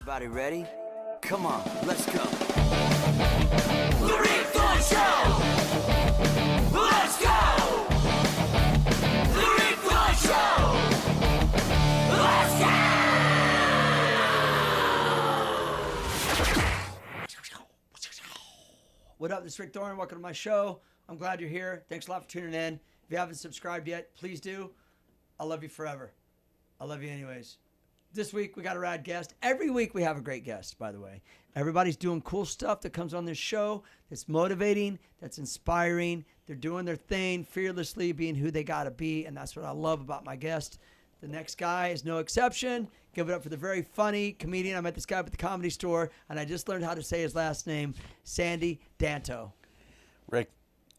Everybody ready? Come on, let's go. The Rick Thorne Show! Let's go! The Rick Thorne Show! Let's go! What up, this is Rick Thorne. Welcome to my show. I'm glad you're here. Thanks a lot for tuning in. If you haven't subscribed yet, please do. I love you forever. I love you anyways. This week, we got a rad guest. Every week, we have a great guest, by the way. Everybody's doing cool stuff that comes on this show that's motivating, that's inspiring. They're doing their thing, fearlessly being who they got to be, and that's what I love about my guest. The next guy is no exception. Give it up for the very funny comedian. I met this guy up at the Comedy Store, and I just learned how to say his last name, Sandy Danto. Rick,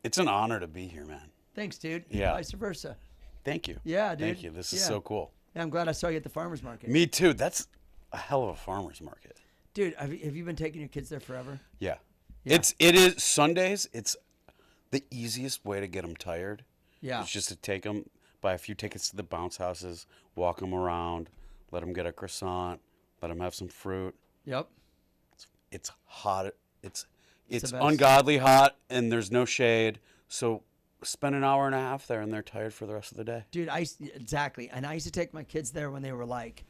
it's an honor to be here, man. Thanks, dude. Yeah. Vice versa. Thank you. Yeah, dude. Thank you. This is so cool. Yeah, I'm glad I saw you at the farmer's market. Me too. That's a hell of a farmer's market. Dude, have you been taking your kids there forever? Yeah. Yeah. It is Sundays. It's the easiest way to get them tired. Yeah. It's just to take them, buy a few tickets to the bounce houses, walk them around, let them get a croissant, let them have some fruit. Yep. It's hot. It's the best. ungodly hot, and there's no shade. So spend an hour and a half there, and they're tired for the rest of the day. Dude, exactly. And I used to take my kids there when they were like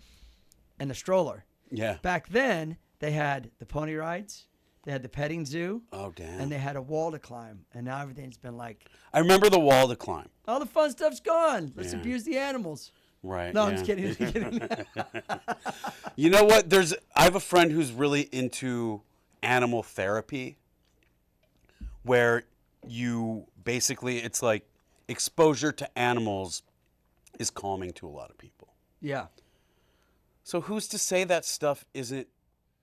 in the stroller. Yeah. Back then, they had the pony rides, they had the petting zoo, Oh, damn. and they had a wall to climb. And now everything's been like, I remember the wall to climb. all the fun stuff's gone. Let's Yeah. abuse the animals. Right. No, yeah. I'm just kidding. Just kidding. You know what? I have a friend who's really into animal therapy, where you basically, it's like exposure to animals is calming to a lot of people. Yeah. So who's to say that stuff isn't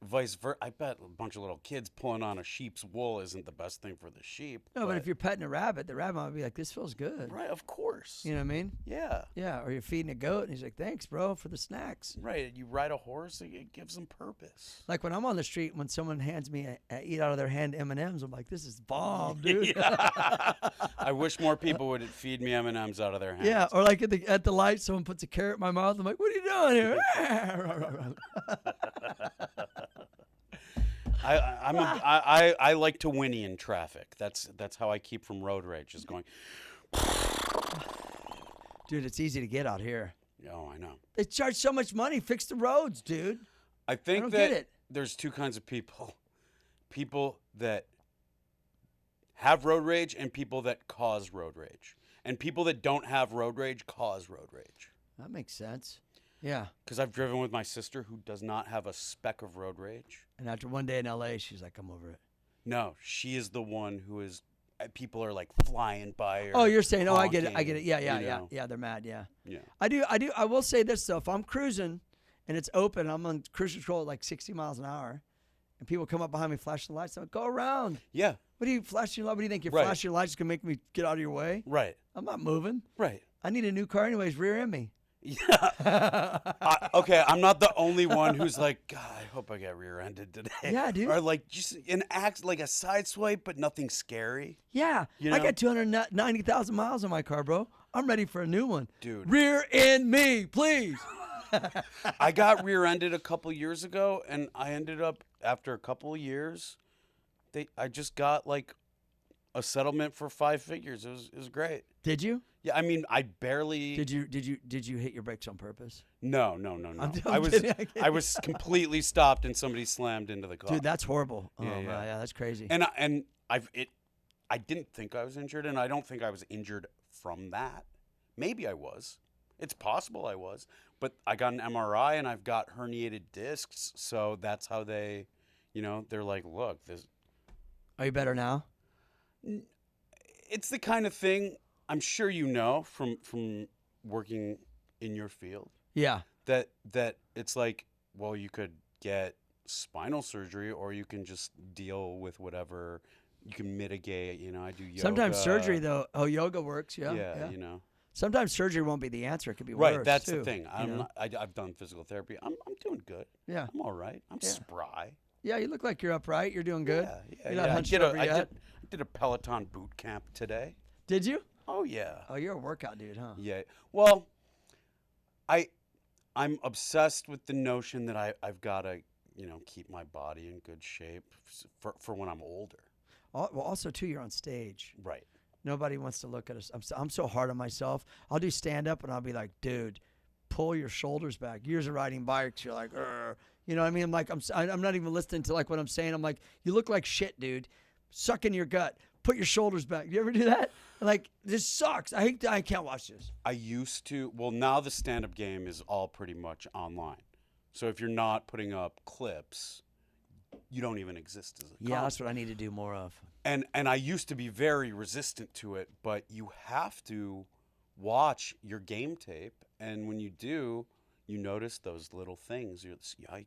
vice versa? I bet a bunch of little kids pulling on a sheep's wool isn't the best thing for the sheep. No, but if you're petting a rabbit, the rabbit might be like, this feels good. Right, of course. You know what I mean? Yeah. Yeah. Or you're feeding a goat, and he's like, thanks, bro, for the snacks. Right. You ride a horse, it gives them purpose. Like when I'm on the street, when someone hands me eat out of their hand M&Ms, I'm like, this is bomb, dude. I wish more people would feed me M&Ms out of their hands. Yeah, or like at the light, someone puts a carrot in my mouth. I'm like, what are you doing here? I like to whinny in traffic. That's how I keep from road rage. Is going. Dude, it's easy to get out here. Oh, I know. They charge so much money. Fix the roads, dude. I think don't that get it. there's two kinds of people: people that have road rage and people that cause road rage. And people that don't have road rage cause road rage. That makes sense. Yeah. Because I've driven with my sister who does not have a speck of road rage. And after one day in LA, she's like, I'm over it. No, she is the one who is. People are like flying by her. Oh, you're saying, I get it. I get it. honking, Yeah, you know. yeah. They're mad. Yeah. Yeah. I do. I will say this, though. If I'm cruising and it's open, I'm on cruise control at like 60 miles an hour, and people come up behind me flashing lights, I'm like, go around. Yeah. What do you flashing? What do you think? Your Right. flashing lights gonna make me get out of your way? Right. I'm not moving. Right. I need a new car anyways. Rear end me. Yeah. Okay, I'm not the only one who's like, God, I hope I get rear-ended today. Yeah, dude. Or like just an act, like a side swipe, but nothing scary. Yeah, You I know? got 290,000 miles on my car, bro. I'm ready for a new one. Dude. Rear end me, please. I got rear-ended a couple years ago, and I ended up after a couple of years, I just got like a settlement for 5 figures. It was great. Did you? Yeah, I mean, I barely. Did you hit your brakes on purpose? No. I'm I was kidding, I'm kidding. I was completely stopped, and somebody slammed into the car. Dude, that's horrible. Yeah, oh, yeah. yeah, that's crazy. And I didn't think I was injured, and I don't think I was injured from that. Maybe I was. It's possible I was, but I got an MRI and I've got herniated discs, so that's how they, they're like, look, this. Are you better now? It's the kind of thing I'm sure you know from working in your field. Yeah. That it's like, well, you could get spinal surgery, or you can just deal with whatever. You can mitigate. I do yoga. Sometimes surgery though. Oh, yoga works. Yeah. Yeah. Sometimes surgery won't be the answer. It could be Right, worse. that's too, the thing. you know? I've done physical therapy. I'm doing good. Yeah. I'm all right. I'm spry. Yeah, you look like you're upright. You're doing good. Yeah. You're not hunched over I yet. did a Peloton boot camp today. Did you? Oh yeah. Oh, you're a workout dude, huh? Yeah. Well, I'm obsessed with the notion that I've got to keep my body in good shape for when I'm older. Well, also too, you're on stage. Right. Nobody wants to look at us. I'm so hard on myself. I'll do stand up and I'll be like, dude, pull your shoulders back. Years of riding bikes, you're like, "Urgh." You know what I mean? I'm like, I'm not even listening to like what I'm saying. I'm like, you look like shit, dude. Suck in your gut. Put your shoulders back. You ever do that? Like, this sucks. I can't watch this. I used to. Well, now the stand-up game is all pretty much online. So if you're not putting up clips, you don't even exist as a comic. That's what I need to do more of. And I used to be very resistant to it, but you have to watch your game tape, and when you do, you notice those little things. You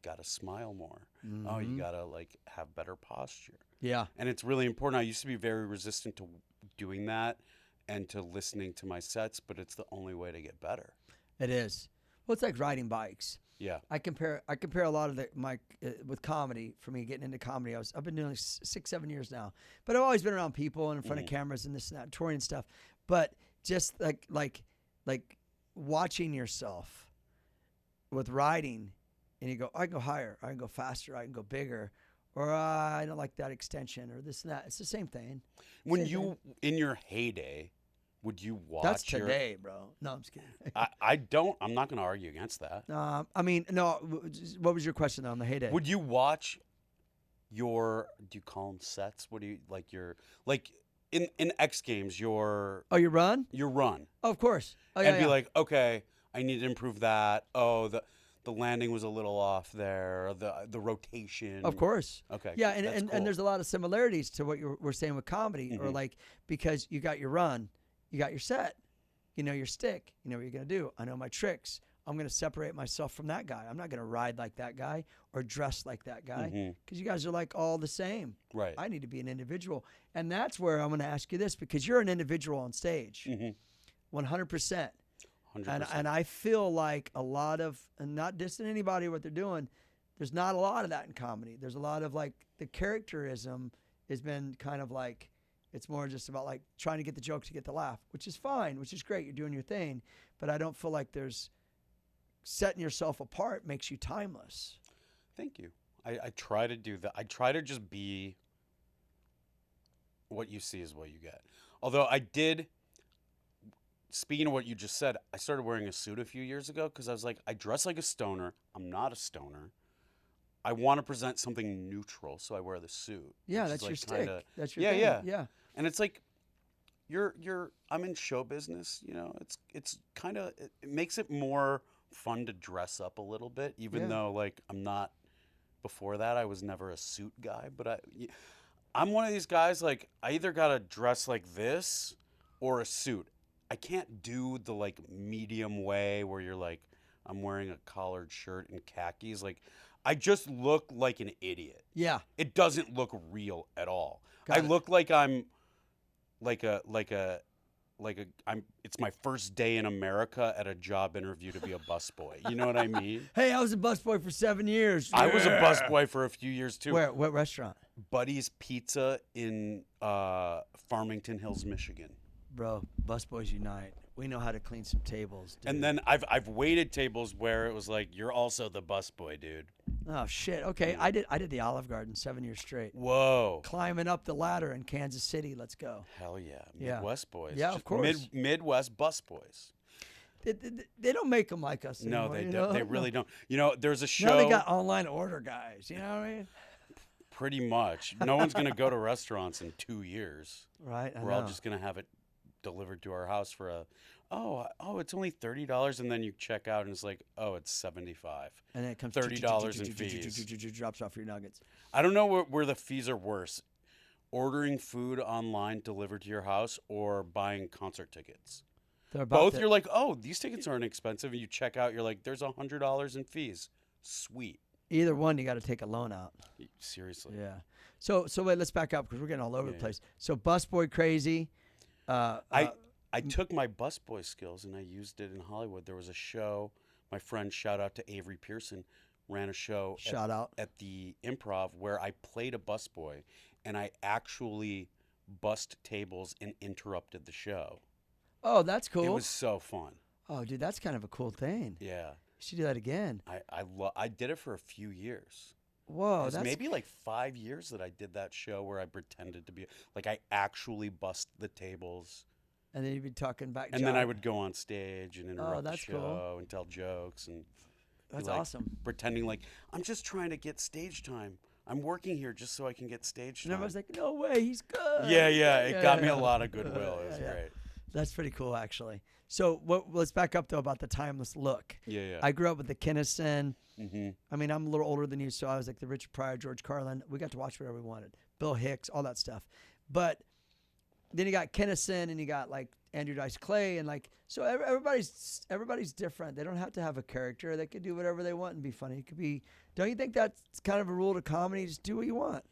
got to smile more. Mm-hmm. Oh, you got to like have better posture. Yeah. And it's really important. I used to be very resistant to doing that and to listening to my sets, but it's the only way to get better. It is. Well, it's like riding bikes. Yeah. I compare a lot of with comedy. For me, getting into comedy, I've been doing 6-7 years now, but I've always been around people and in front of cameras and this and that, touring and stuff. But just like watching yourself with riding, and you go, I can go higher, I can go faster, I can go bigger, or I don't like that extension or this and that. It's the same thing. When you in your heyday, would you watch? That's today, bro. No, I'm just kidding. I don't. I'm not going to argue against that. I mean, no. What was your question on the heyday? Would you watch your? Do you call them sets? What do you like? Your like in X Games? Your you run? Your run. Oh, of course. Oh, and be like, okay, I need to improve that. Oh, the landing was a little off there. The rotation. Of course. Okay. Yeah, that's and cool. there's a lot of similarities to what we're saying with comedy, or like, because you got your run, you got your set, you know your stick, you know what you're gonna do. I know my tricks. I'm gonna separate myself from that guy. I'm not gonna ride like that guy or dress like that guy, because you guys are like all the same. Right. I need to be an individual, and that's where I'm gonna ask you this, because you're an individual on stage, 100%. And I feel like a lot of, and not dissing anybody what they're doing, there's not a lot of that in comedy. There's a lot of like the characterism has been kind of like, it's more just about like trying to get the joke to get the laugh, which is fine, which is great. You're doing your thing, but I don't feel like there's setting yourself apart makes you timeless. Thank you. I try to do that. I try to just be what you see is what you get. Although I did, speaking of what you just said, I started wearing a suit a few years ago because I was like, I dress like a stoner. I'm not a stoner. I want to present something neutral, so I wear the suit. Yeah, that's like your stick. That's your yeah, thing. yeah. And it's like, I'm in show business, you know. It's kind of, it makes it more fun to dress up a little bit, even though like I'm not. Before that, I was never a suit guy, but I'm one of these guys, like, I either gotta dress like this or a suit. I can't do the like medium way where you're like, I'm wearing a collared shirt and khakis. Like, I just look like an idiot. Yeah. It doesn't look real at all. Got I it. look like I'm it's my first day in America at a job interview to be a busboy. You know what I mean? Hey, I was a busboy for 7 years. I was a busboy for a few years too. Where? What restaurant? Buddy's Pizza in Farmington Hills, Michigan. Bro, busboys unite. We know how to clean some tables, dude. And then I've waited tables where it was like, you're also the busboy, dude. Oh shit. Okay, I did the Olive Garden 7 years straight. Whoa. Climbing up the ladder in Kansas City. Let's go. Hell yeah. Yeah. Midwest boys. Yeah, of course. Midwest bus boys. They don't make them like us No, anymore, they you don't. know? They really don't. You know, there's a show. Now they got online order guys. You know what I mean? Pretty much. No one's going to go to restaurants in 2 years. Right. We're all just going to have it delivered to our house for it's only $30, and then you check out and it's like, oh, it's $75. And then it comes $30 in fees. Drops off your nuggets. I don't know where the fees are worse. Ordering food online delivered to your house or buying concert tickets. Both, you're like, oh, these tickets aren't expensive. And you check out, you're like, there's $100 in fees. Sweet. Either one, you got to take a loan out. Seriously. Yeah. So wait, let's back up because we're getting all over the place. So busboy crazy. I took my busboy skills and I used it in Hollywood. There was a show. My friend, shout out to Avery Pearson, ran a show at the Improv where I played a busboy and I actually bussed tables and interrupted the show. Oh, that's cool. It was so fun. Oh, dude, that's kind of a cool thing. Yeah. You should do that again. I did it for a few years. Whoa, It was that's maybe like 5 years that I did that show where I pretended to be like I actually bust the tables, and then you'd be talking back. and then I would go on stage and interrupt the that's show cool. and tell jokes and be That's like, awesome. pretending like I'm just trying to get stage time. I'm working here just so I can get stage And time. everyone's like, "No way, he's good." yeah, it got me yeah. a lot of goodwill. It was Yeah. great. That's pretty cool, actually. So let's back up though about the timeless look. Yeah. I grew up with the Kinnison. Mm-hmm. I mean, I'm a little older than you, so I was like the Richard Pryor, George Carlin. We got to watch whatever we wanted. Bill Hicks, all that stuff. But then you got Kinnison, and you got like Andrew Dice Clay, and like so everybody's different. They don't have to have a character. They can do whatever they want and be funny. It could be. Don't you think that's kind of a rule to comedy? Just do what you want.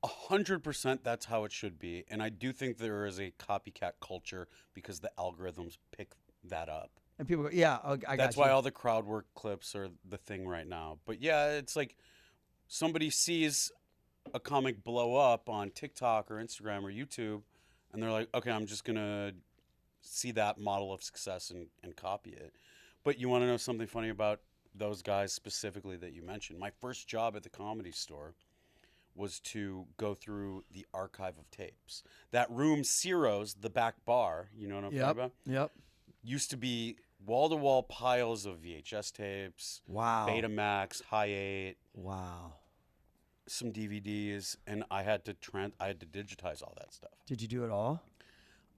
100% that's how it should be. And I do think there is a copycat culture because the algorithms pick that up. And people go, "Yeah, I got That's you." why all the crowd work clips are the thing right now. But yeah, it's like somebody sees a comic blow up on TikTok or Instagram or YouTube, and they're like, okay, I'm just going to see that model of success and copy it. But you want to know something funny about those guys specifically that you mentioned? My first job at the Comedy Store was to go through the archive of tapes. That room, Ciro's, the back bar, you know what I'm talking about? Yep. Used to be wall-to-wall piles of VHS tapes, Wow. Betamax, High 8, Wow. some DVDs, and I had to digitize all that stuff. Did you do it all?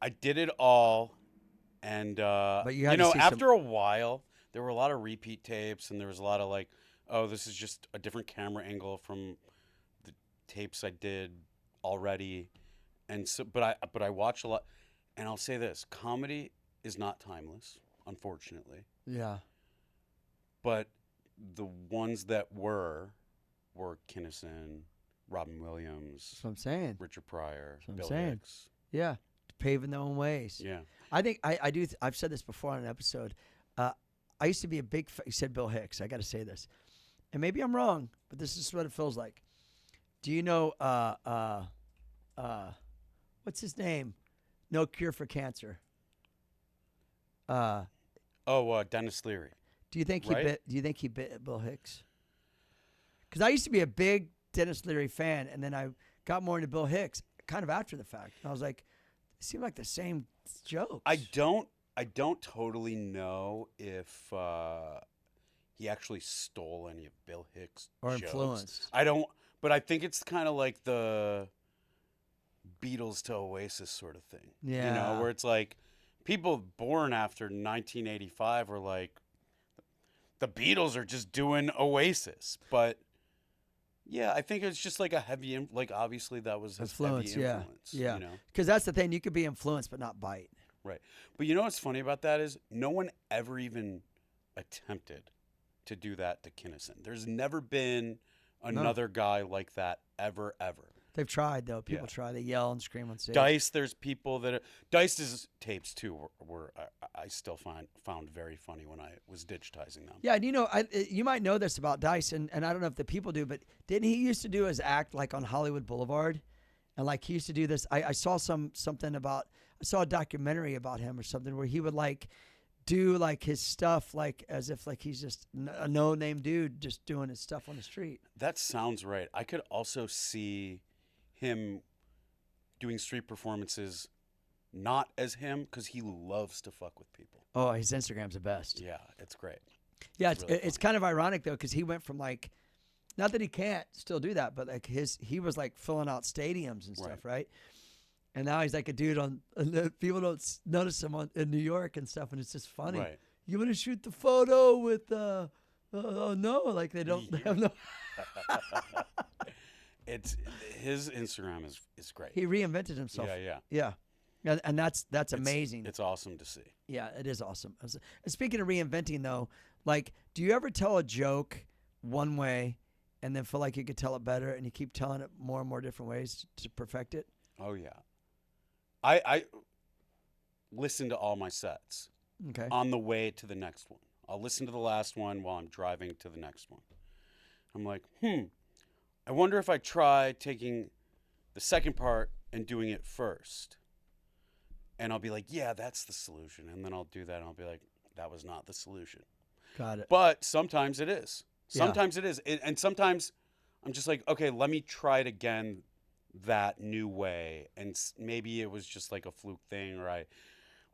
I did it all, and But you had to know, see after a while, there were a lot of repeat tapes, and there was a lot of like, oh, this is just a different camera angle from the tapes I did already, and so, but I watch a lot, and I'll say this: comedy is not timeless, unfortunately. Yeah. But the ones that were Kinnison, Robin Williams, That's what I'm saying. Richard Pryor, what I'm Bill saying. Hicks. Yeah. Paving their own ways. Yeah. I think I do. I've said this before on an episode. I used to be a big. You said Bill Hicks. I got to say this, and maybe I'm wrong, but this is what it feels like. Do you know? What's his name? No Cure for Cancer. Denis Leary. Do you think he Right? bit? Do you think he bit Bill Hicks? Because I used to be a big Denis Leary fan, and then I got more into Bill Hicks kind of after the fact. And I was like, it seemed like the same jokes. I don't totally know if he actually stole any of Bill Hicks' Or jokes. influenced. I don't, but I think it's kind of like the Beatles to Oasis sort of thing. You Yeah. know, where it's like people born after 1985 were like, the Beatles are just doing Oasis. But yeah, I think it's just like a heavy, like obviously that was his Influence, heavy yeah. influence. Yeah. You know? Because that's the thing. You could be influenced but not bite. Right. But you know what's funny about that is no one ever even attempted to do that to Kinnison. There's never been another guy like that ever. They've tried, though. People Yeah. try. They yell and scream on stage. Dice, there's people that Dice's tapes too were I still found very funny when I was digitizing them. Yeah, and you know, you might know this about Dice, and I don't know if the people do, but didn't he used to do his act like on Hollywood Boulevard? And like he used to do this. I saw something about, I saw a documentary about him or something where he would like do like his stuff like as if like he's just a no-name dude just doing his stuff on the street. That sounds right. I could also see him doing street performances not as him because he loves to fuck with people. Oh, his Instagram's the best. Yeah, it's great. Yeah, It's really it's kind of ironic though because he went from like, not that he can't still do that, but like he was like filling out stadiums and stuff, right? And now he's like a dude on. And people don't notice him in New York and stuff, and it's just funny. Right. You want to shoot the photo with? Oh no, like they don't. They have no. It's his Instagram is great. He reinvented himself. Yeah. And that's amazing. It's awesome to see. Yeah, it is awesome. And speaking of reinventing, though, like, do you ever tell a joke one way and then feel like you could tell it better, and you keep telling it more and more different ways to perfect it? Oh yeah. I listen to all my sets Okay. on the way to the next one. I'll listen to the last one while I'm driving to the next one. I'm like, I wonder if I try taking the second part and doing it first. And I'll be like, yeah, that's the solution. And then I'll do that and I'll be like, that was not the solution. Got it. But sometimes it is. Yeah. Sometimes it is. And sometimes I'm just like, okay, let me try it again that new way. And maybe it was just like a fluke thing, or I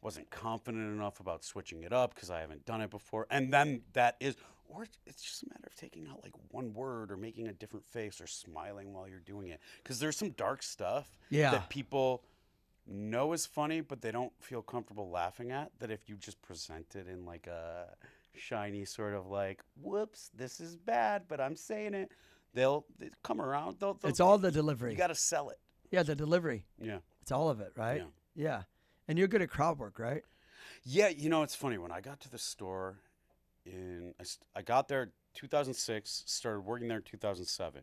wasn't confident enough about switching it up because I haven't done it before. And then that is, or it's just a matter of taking out like one word or making a different face or smiling while you're doing it. Because there's some dark stuff that people know is funny, but they don't feel comfortable laughing at, that if you just present it in like a shiny sort of like, whoops, this is bad, but I'm saying it, they'll come around. It's all the delivery. You got to sell it. Yeah, the delivery. Yeah. It's all of it, right? Yeah. Yeah. And you're good at crowd work, right? Yeah, you know, it's funny. When I got to the store I got there 2006, started working there in 2007.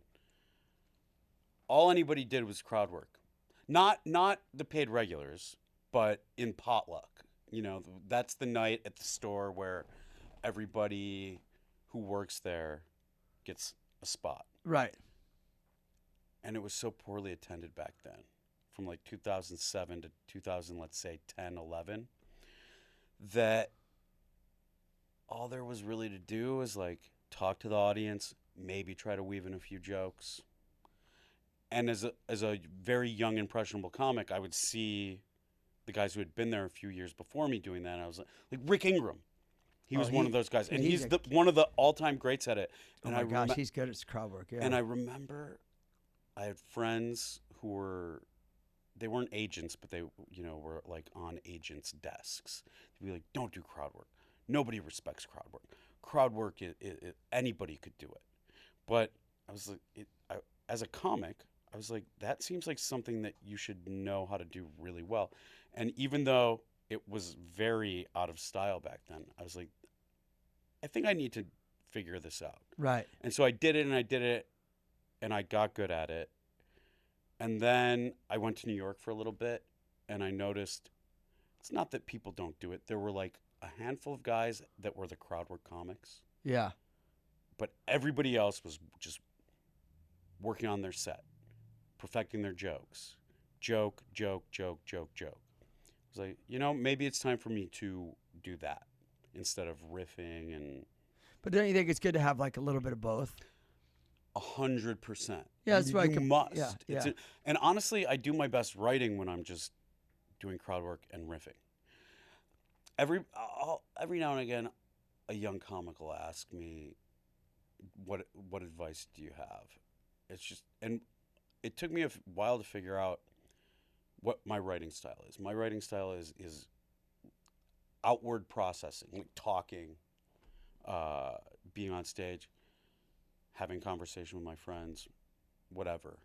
All anybody did was crowd work. Not the paid regulars, but in potluck. You know, that's the night at the store where everybody who works there gets a spot. Right. And it was so poorly attended back then, from like 2007 to 2000, let's say 10, 11, that all there was really to do was like talk to the audience, maybe try to weave in a few jokes. And as a very young, impressionable comic, I would see the guys who had been there a few years before me doing that. And I was like Rick Ingram. He was one of those guys. And he's one of the all-time greats at it. And oh my gosh, he's good at crowd work, yeah. And I remember I had friends who they weren't agents, but they, you know, were like on agents' desks. They'd be like, don't do crowd work. Nobody respects crowd work. Crowd work, anybody could do it. But I was like, as a comic, I was like, that seems like something that you should know how to do really well. And even though it was very out of style back then, I was like, I think I need to figure this out. Right. And so I did it, and I got good at it. And then I went to New York for a little bit, and I noticed it's not that people don't do it. There were like a handful of guys that were the crowd work comics. Yeah. But everybody else was just working on their set, perfecting their jokes. Joke, joke, joke, joke, joke. I was like, you know, maybe it's time for me to do that instead of riffing and... But don't you think it's good to have like a little bit of both? 100%. Yeah, that's right. You must. Yeah. And honestly, I do my best writing when I'm just doing crowd work and riffing. Every now and again, a young comic will ask me, "What advice do you have?" It's just, and it took me a while to figure out what my writing style is. My writing style is outward processing, like talking, being on stage, having conversation with my friends, whatever.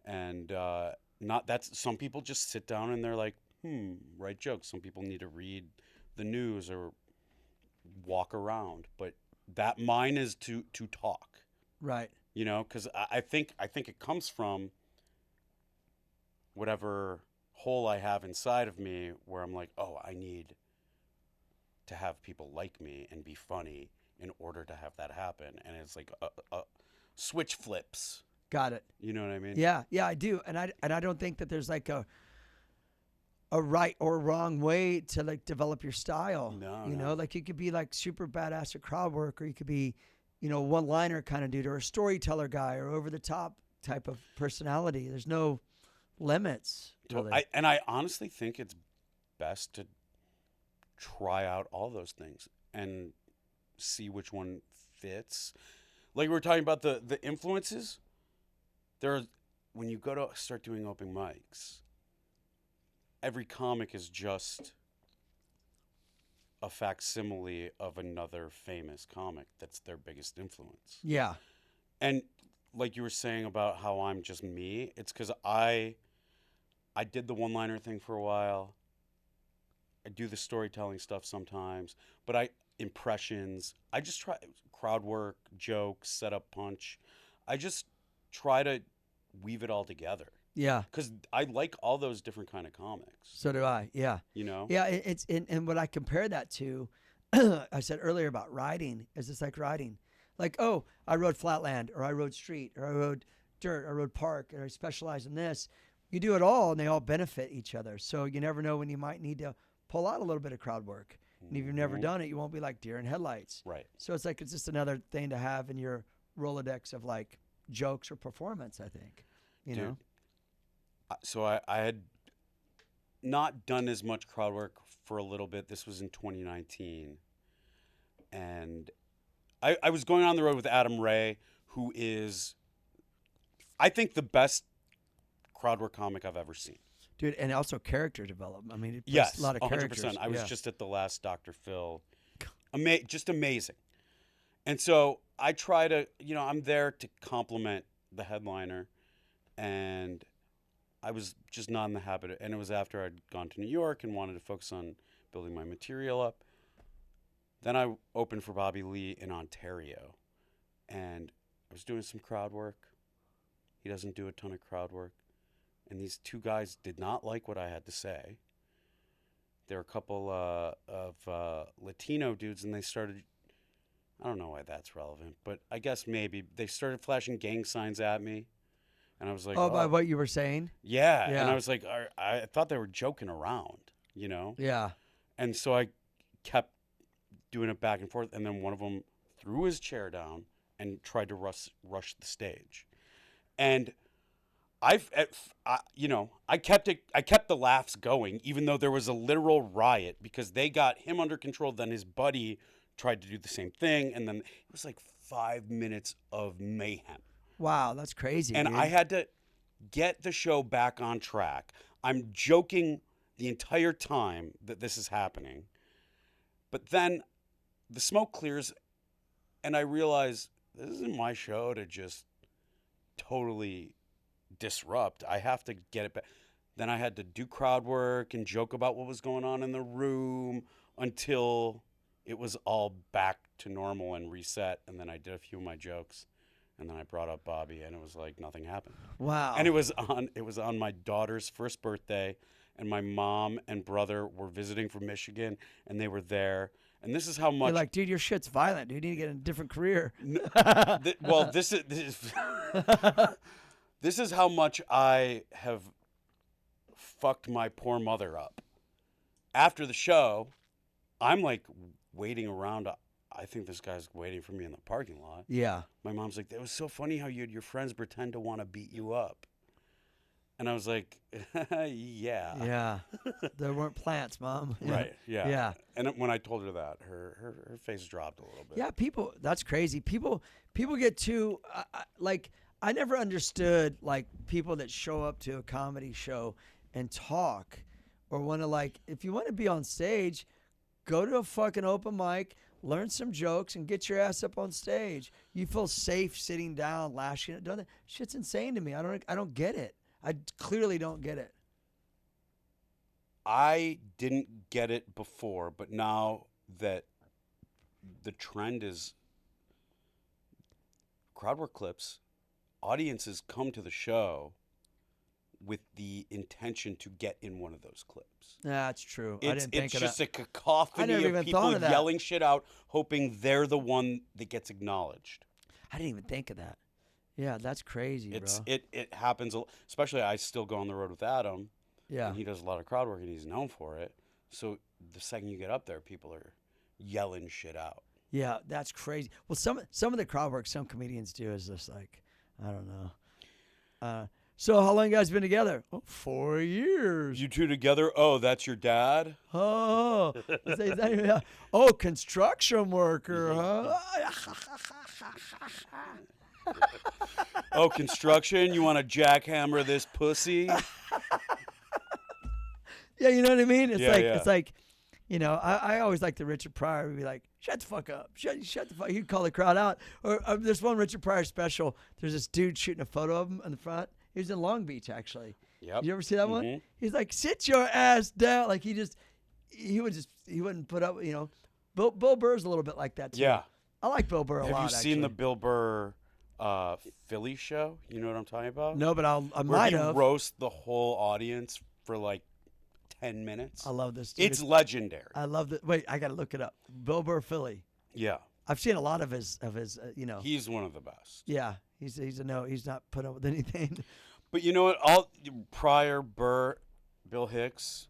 And some people just sit down and they're like, write jokes. Some people need to read the news or walk around, but that mine is to talk. Right. You know, because I think it comes from whatever hole I have inside of me where I'm like, oh, I need to have people like me and be funny in order to have that happen. And it's like a switch flips. Got it. You know what I mean? Yeah, I do. And I don't think that there's like a right or wrong way to like develop your style. No, you no. know, like you could be like super badass at crowd work, or you could be, you know, one-liner kind of dude, or a storyteller guy, or over the top type of personality. There's no limits. Really. I honestly think it's best to try out all those things and see which one fits. Like we were talking about the influences. When you go to start doing open mics, every comic is just a facsimile of another famous comic that's their biggest influence. Yeah. And like you were saying about how I'm just me, it's because I did the one-liner thing for a while. I do the storytelling stuff sometimes, but impressions. I just try crowd work, jokes, setup, punch. I just try to weave it all together. Yeah. Because I like all those different kind of comics. So do I. Yeah. You know? Yeah. It's and what I compare that to, I said earlier about riding, is it's like riding. Like, oh, I rode flatland, or I rode street, or I rode dirt, or I rode park, or I specialize in this. You do it all, and they all benefit each other. So you never know when you might need to pull out a little bit of crowd work. And if you've never done it, you won't be like deer in headlights. Right. So it's just another thing to have in your Rolodex of like jokes or performance, I think. You Dude, know? So I had not done as much crowd work for a little bit. This was in 2019. And I was going on the road with Adam Ray, who is, I think, the best crowd work comic I've ever seen. Dude, and also character development. I mean, it puts Yes, a lot of 100%. characters. I was Yeah. just at the last Dr. Phil. Just amazing. And so I try to, I'm there to compliment the headliner. And I was just not in the habit of, and it was after I'd gone to New York and wanted to focus on building my material up. Then I opened for Bobby Lee in Ontario. And I was doing some crowd work. He doesn't do a ton of crowd work. And these two guys did not like what I had to say. There were a couple of Latino dudes, and they started, I don't know why that's relevant, but I guess maybe, they started flashing gang signs at me. And I was like, By what you were saying? Yeah. Yeah. And I was like, I thought they were joking around, Yeah. And so I kept doing it back and forth. And then one of them threw his chair down and tried to rush the stage. And I kept the laughs going, even though there was a literal riot, because they got him under control. Then his buddy tried to do the same thing. And then it was like 5 minutes of mayhem. Wow, that's crazy. And dude. I had to get the show back on track. I'm joking the entire time that this is happening. But then the smoke clears, and I realize this isn't my show to just totally disrupt. I have to get it back. Then I had to do crowd work and joke about what was going on in the room until it was all back to normal and reset. And then I did a few of my jokes. And then I brought up Bobby, and it was like nothing happened. Wow. And it was on my daughter's first birthday, and my mom and brother were visiting from Michigan, and they were there. And this is how much. You're like, dude, your shit's violent, dude. You need to get in a different career. This is this is how much I have fucked my poor mother up. After the show, I'm like waiting around. I think this guy's waiting for me in the parking lot. Yeah. My mom's like, it was so funny how you had your friends pretend to want to beat you up. And I was like, yeah. Yeah. There weren't plants, Mom. Right, yeah. Yeah. And when I told her that, her face dropped a little bit. Yeah, people, that's crazy. People get too, I never understood, like, people that show up to a comedy show and talk or want to, if you want to be on stage, go to a fucking open mic, learn some jokes, and get your ass up on stage. You feel safe sitting down, lashing it. Shit's insane to me. I don't get it. I clearly don't get it. I didn't get it before, but now that the trend is crowd work clips, audiences come to the show with the intention to get in one of those clips. That's true. I didn't think it's of just that. a cacophony I never of even people thought of that. yelling shit out, hoping they're the one that gets acknowledged. I didn't even think of that. Yeah, that's crazy, bro. It happens, especially I still go on the road with Adam. Yeah. And he does a lot of crowd work, and he's known for it. So the second you get up there, people are yelling shit out. Yeah, that's crazy. Well, some of the crowd work some comedians do is just like, I don't know. So how long you guys been together? Oh, 4 years. You two together? Oh, that's your dad? Oh, construction worker, huh? Oh, construction? You want to jackhammer this pussy? Yeah, you know what I mean? It's like, I always like the Richard Pryor would be like, shut the fuck up. Shut the fuck. He'd call the crowd out. Or there's one Richard Pryor special. There's this dude shooting a photo of him in the front. He was in Long Beach, actually. Yep. You ever see that one? Mhm. He's like, sit your ass down. Like he wouldn't put up, Bill Burr's a little bit like that too. Yeah. I like Bill Burr a lot. Have you seen the actually. Bill Burr Philly show? You know what I'm talking about? No, but I Where might he have. roasts the whole audience for like 10 minutes. I love this dude. It's legendary. I love that. Wait, I got to look it up. Bill Burr Philly. Yeah. I've seen a lot of his, He's one of the best. Yeah, he's not put up with anything. But you know what? All Pryor, Burr, Bill Hicks,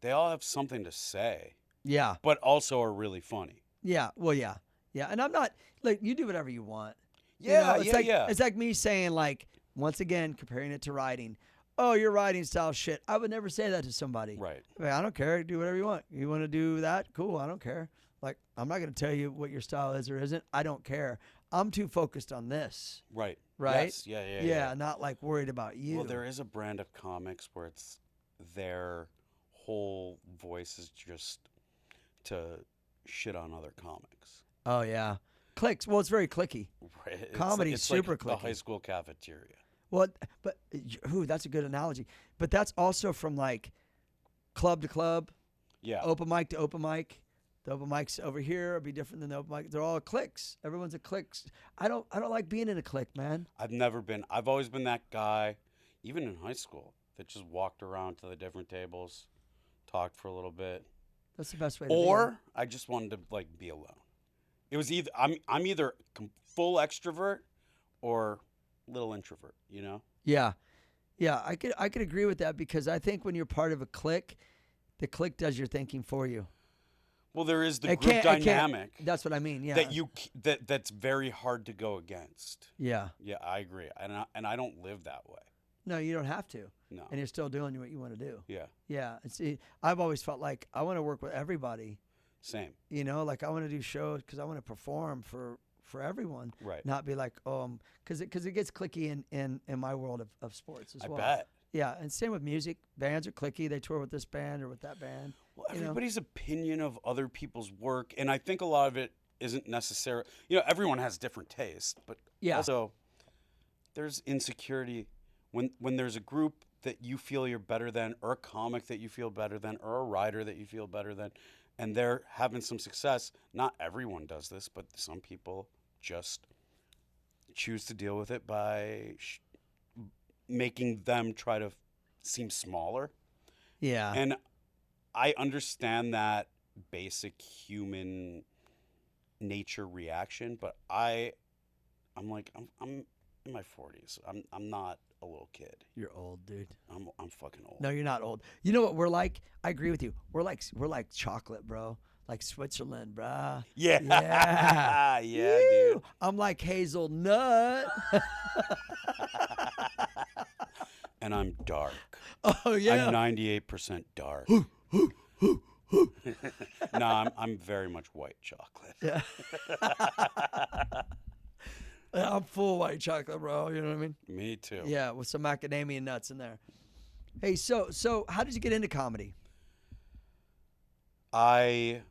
they all have something to say, Yeah, but also are really funny. yeah. Well, yeah, yeah. And I'm not like you do whatever you want. Yeah, it's yeah, like, yeah. It's like me saying, like, once again, comparing it to riding. Oh, your riding style shit. I would never say that to somebody. Right. Like, I don't care. Do whatever you want. You want to do that? Cool. I don't care. Like, I'm not going to tell you what your style is or isn't. I don't care. I'm too focused on this. Right. Right? Yes. Yeah, yeah, Yeah, not like worried about you. Well, there is a brand of comics where it's their whole voice is just to shit on other comics. Oh, yeah. Clicks. Well, it's very clicky. Right. It's Comedy's it's super like the clicky. high school cafeteria. Well, but that's a good analogy. But that's also from like club to club, Yeah. open mic to open mic. The open mics over here will be different than the open mic. They're all cliques. Everyone's a clique. I don't like being in a clique, man. I've always been that guy, even in high school, that just walked around to the different tables, talked for a little bit. That's the best way to Or I just wanted to like be alone. It was either I'm either full extrovert or little introvert, you know? be. Yeah. Yeah, I could agree with that because I think when you're part of a clique, the clique does your thinking for you. Well, there is the It group can't- it can't- dynamic That's what I mean. Yeah. that's very hard to go against. Yeah. Yeah, I agree. And I don't live that way. No, you don't have to. No. And you're still doing what you want to do. Yeah. Yeah. See, I've always felt like I want to work with everybody. Same. You know, like I want to do shows because I want to perform for everyone. Right. Not be like, because it gets clicky in my world of sports as I well. bet. Yeah, and same with music. Bands are clicky. They tour with this band or with that band. Well, you know? everybody's opinion of other people's work, and I think a lot of it isn't necessary. You know, everyone has different tastes, but Yeah. also there's insecurity when there's a group that you feel you're better than, or a comic that you feel better than, or a writer that you feel better than, and they're having some success. Not everyone does this, but some people just choose to deal with it by making them try to seem smaller. Yeah. And I understand that basic human nature reaction, but I'm in my 40s. I'm not a little kid. You're old, dude. I'm fucking old. No, you're not old. You know what we're like? I agree with you. We're like chocolate, bro. Like Switzerland, bruh. Yeah. Yeah. Yeah, Woo! dude. I'm like hazelnut. And I'm dark. Oh yeah. I'm 98% dark. No, I'm very much white chocolate. Yeah. I'm full white chocolate, bro. You know what I mean? Me too. Yeah, with some macadamia nuts in there. Hey, so how did you get into comedy? I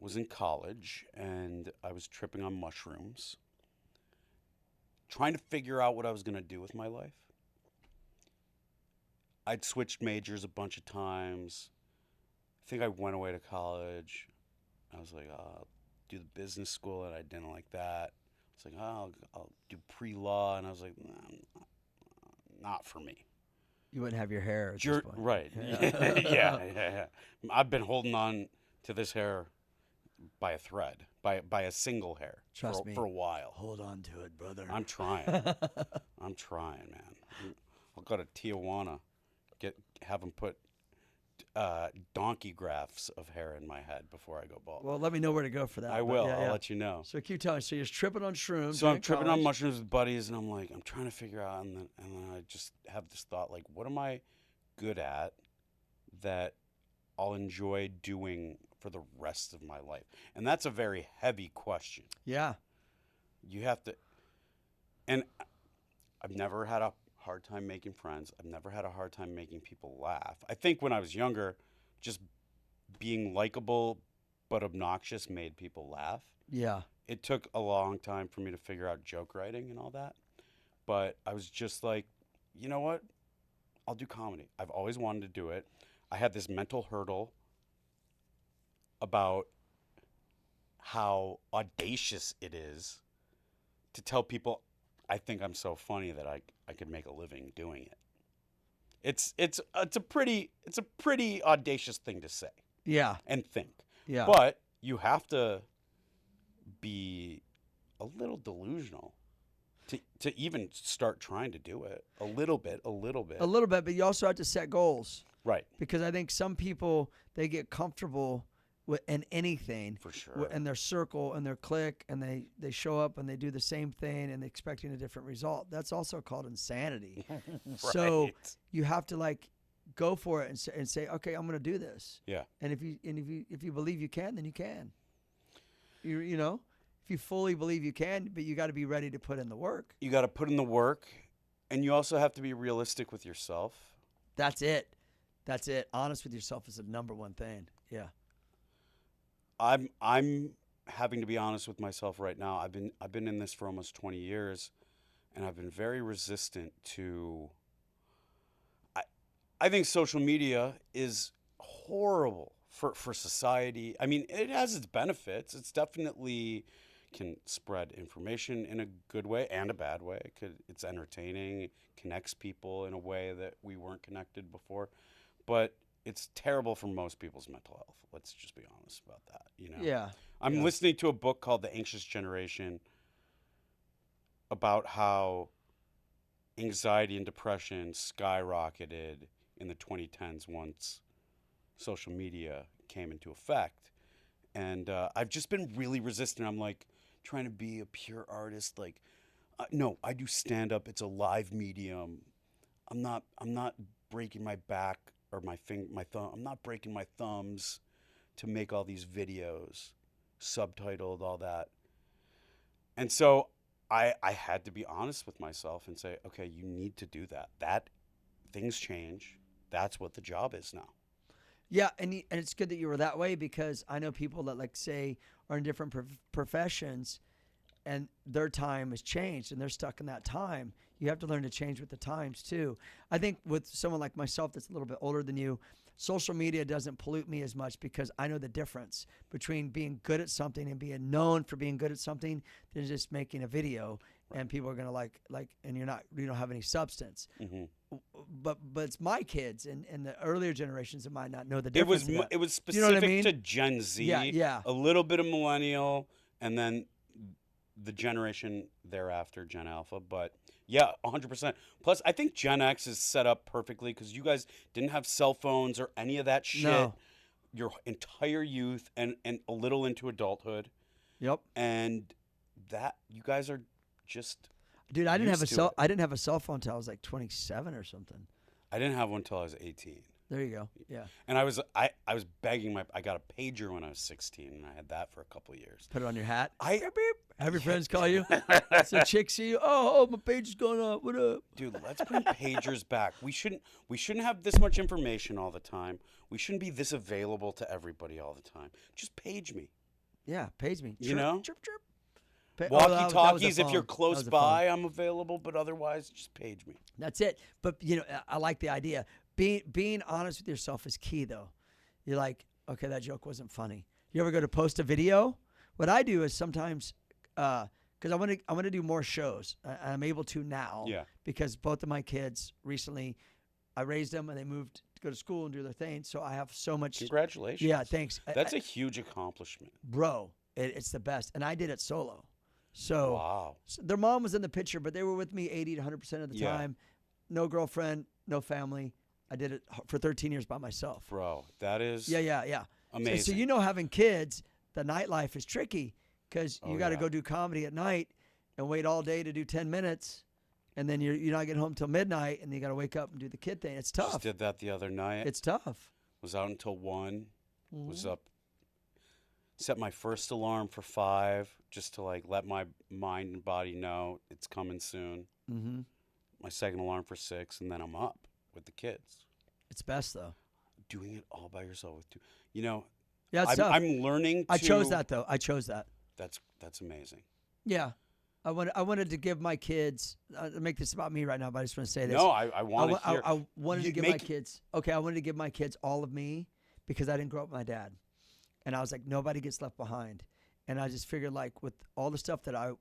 was in college and I was tripping on mushrooms, trying to figure out what I was going to do with my life. I'd switched majors a bunch of times. I think I went away to college. I was like, I'll do the business school, and I didn't like that. I was like, I'll do pre-law, and I was like, nah, not for me. You wouldn't have your hair at this point. Right. Yeah. Yeah. I've been holding on to this hair by a thread, by a single hair Trust me. for a while. Hold on to it, brother. I'm trying. I'm trying, man. I'll go to Tijuana, have them put donkey grafts of hair in my head before I go bald. Well, let me know where to go for that. I but will. yeah, I'll yeah. let you know. So keep telling. So you're tripping on shrooms. So you're I'm in tripping on college. mushrooms with buddies, and I'm like, I'm trying to figure out, and then I just have this thought, like, what am I good at that I'll enjoy doing for the rest of my life? And that's a very heavy question. Yeah. You have to, and I've never had a hard time making friends. I've never had a hard time making people laugh. I think when I was younger, just being likable but obnoxious made people laugh. Yeah. It took a long time for me to figure out joke writing and all that. But I was just like, you know what? I'll do comedy. I've always wanted to do it. I had this mental hurdle about how audacious it is to tell people I think I'm so funny that I could make a living doing it. It's a pretty audacious thing to say Yeah. and think. Yeah. But you have to be a little delusional to even start trying to do it. A little bit. A little bit, but you also have to set goals. Right. Because I think some people, they get comfortable in anything. For sure. In their circle and their clique, and they show up and they do the same thing and expecting a different result. That's also called insanity. Right. So you have to like go for it and say, okay, I'm going to do this. Yeah. And if you believe you can, then you can. You know, if you fully believe you can, but you got to be ready to put in the work. You got to put in the work, and you also have to be realistic with yourself. That's it. That's it. Honest with yourself is the number one thing. Yeah. I'm having to be honest with myself right now. I've been in this for almost 20 years, and I've been very resistant to. I think social media is horrible for society. I mean, it has its benefits. It's definitely can spread information in a good way and a bad way. It's entertaining, it connects people in a way that we weren't connected before, but it's terrible for most people's mental health. Let's just be honest about that. You know. Yeah. I'm listening to a book called The Anxious Generation about how anxiety and depression skyrocketed in the 2010s once social media came into effect. And I've just been really resistant. I'm like trying to be a pure artist. Like, no, I do stand up. It's a live medium. I'm not breaking my back or my thumb. I'm not breaking my thumbs to make all these videos, subtitled, all that. And so I had to be honest with myself and say, okay, you need to do that. That things change. That's what the job is now. Yeah, and it's good that you were that way, because I know people that like say are in different professions, and their time has changed and they're stuck in that time. You have to learn to change with the times too. I think with someone like myself that's a little bit older than you, social media doesn't pollute me as much because I know the difference between being good at something and being known for being good at something than just making a video and people are gonna like and you don't have any substance. Mm-hmm. But it's my kids and the earlier generations that might not know the difference. It was specific you know what I mean? to Gen Z. Yeah. A little bit of millennial, and then the generation thereafter, Gen Alpha. But yeah, 100%. Plus, I think Gen X is set up perfectly because you guys didn't have cell phones or any of that shit. No. Your entire youth and a little into adulthood. Yep. And that you guys are just. Dude, I didn't have a cell phone until I was like 27 or something. I didn't have one until I was 18. There you go. Yeah. And I was begging I got a pager when I was 16, and I had that for a couple of years. Put it on your hat. Beep, beep. Have your friends call you. So chick see you. Oh, my pager's going up. What up? Dude, let's bring pagers back. We shouldn't have this much information all the time. We shouldn't be this available to everybody all the time. Just page me. Yeah, page me. You know? Chirp, chirp. Walkie-talkies, if you're close by, by, I'm available, but otherwise, just page me. That's it. But, I like the idea. Being honest with yourself is key, though. You're like, okay, that joke wasn't funny. You ever go to post a video? What I do is sometimes, because I want to do more shows. I'm able to now. Yeah. Because both of my kids recently, I raised them and they moved to go to school and do their thing. So I have so much. Congratulations. Yeah, thanks. That's a huge accomplishment. Bro, it's the best. And I did it solo. So, wow. So their mom was in the picture, but they were with me 80 to 100% of the Yeah. time. No girlfriend, no family. I did it for 13 years by myself. Bro, that is Yeah. amazing. So having kids, the nightlife is tricky because you got to yeah. go do comedy at night and wait all day to do 10 minutes. And then you're not getting home till midnight, and you got to wake up and do the kid thing. It's tough. Just did that the other night. It's tough. Was out until 1. Mm-hmm. Was up. Set my first alarm for 5 just to let my mind and body know it's coming soon. Mm-hmm. My second alarm for 6, and then I'm up with the kids. It's best though. Doing it all by yourself with 2. Yeah, it's tough. I'm learning. I chose that though. I chose that. That's amazing. Yeah. I wanted to give my kids. Make this about me right now, but I just want to say this. No, I want to hear. I wanted to give my kids. Okay, I wanted to give my kids all of me because I didn't grow up with my dad, and I was like, nobody gets left behind. And I just figured, with all the stuff that I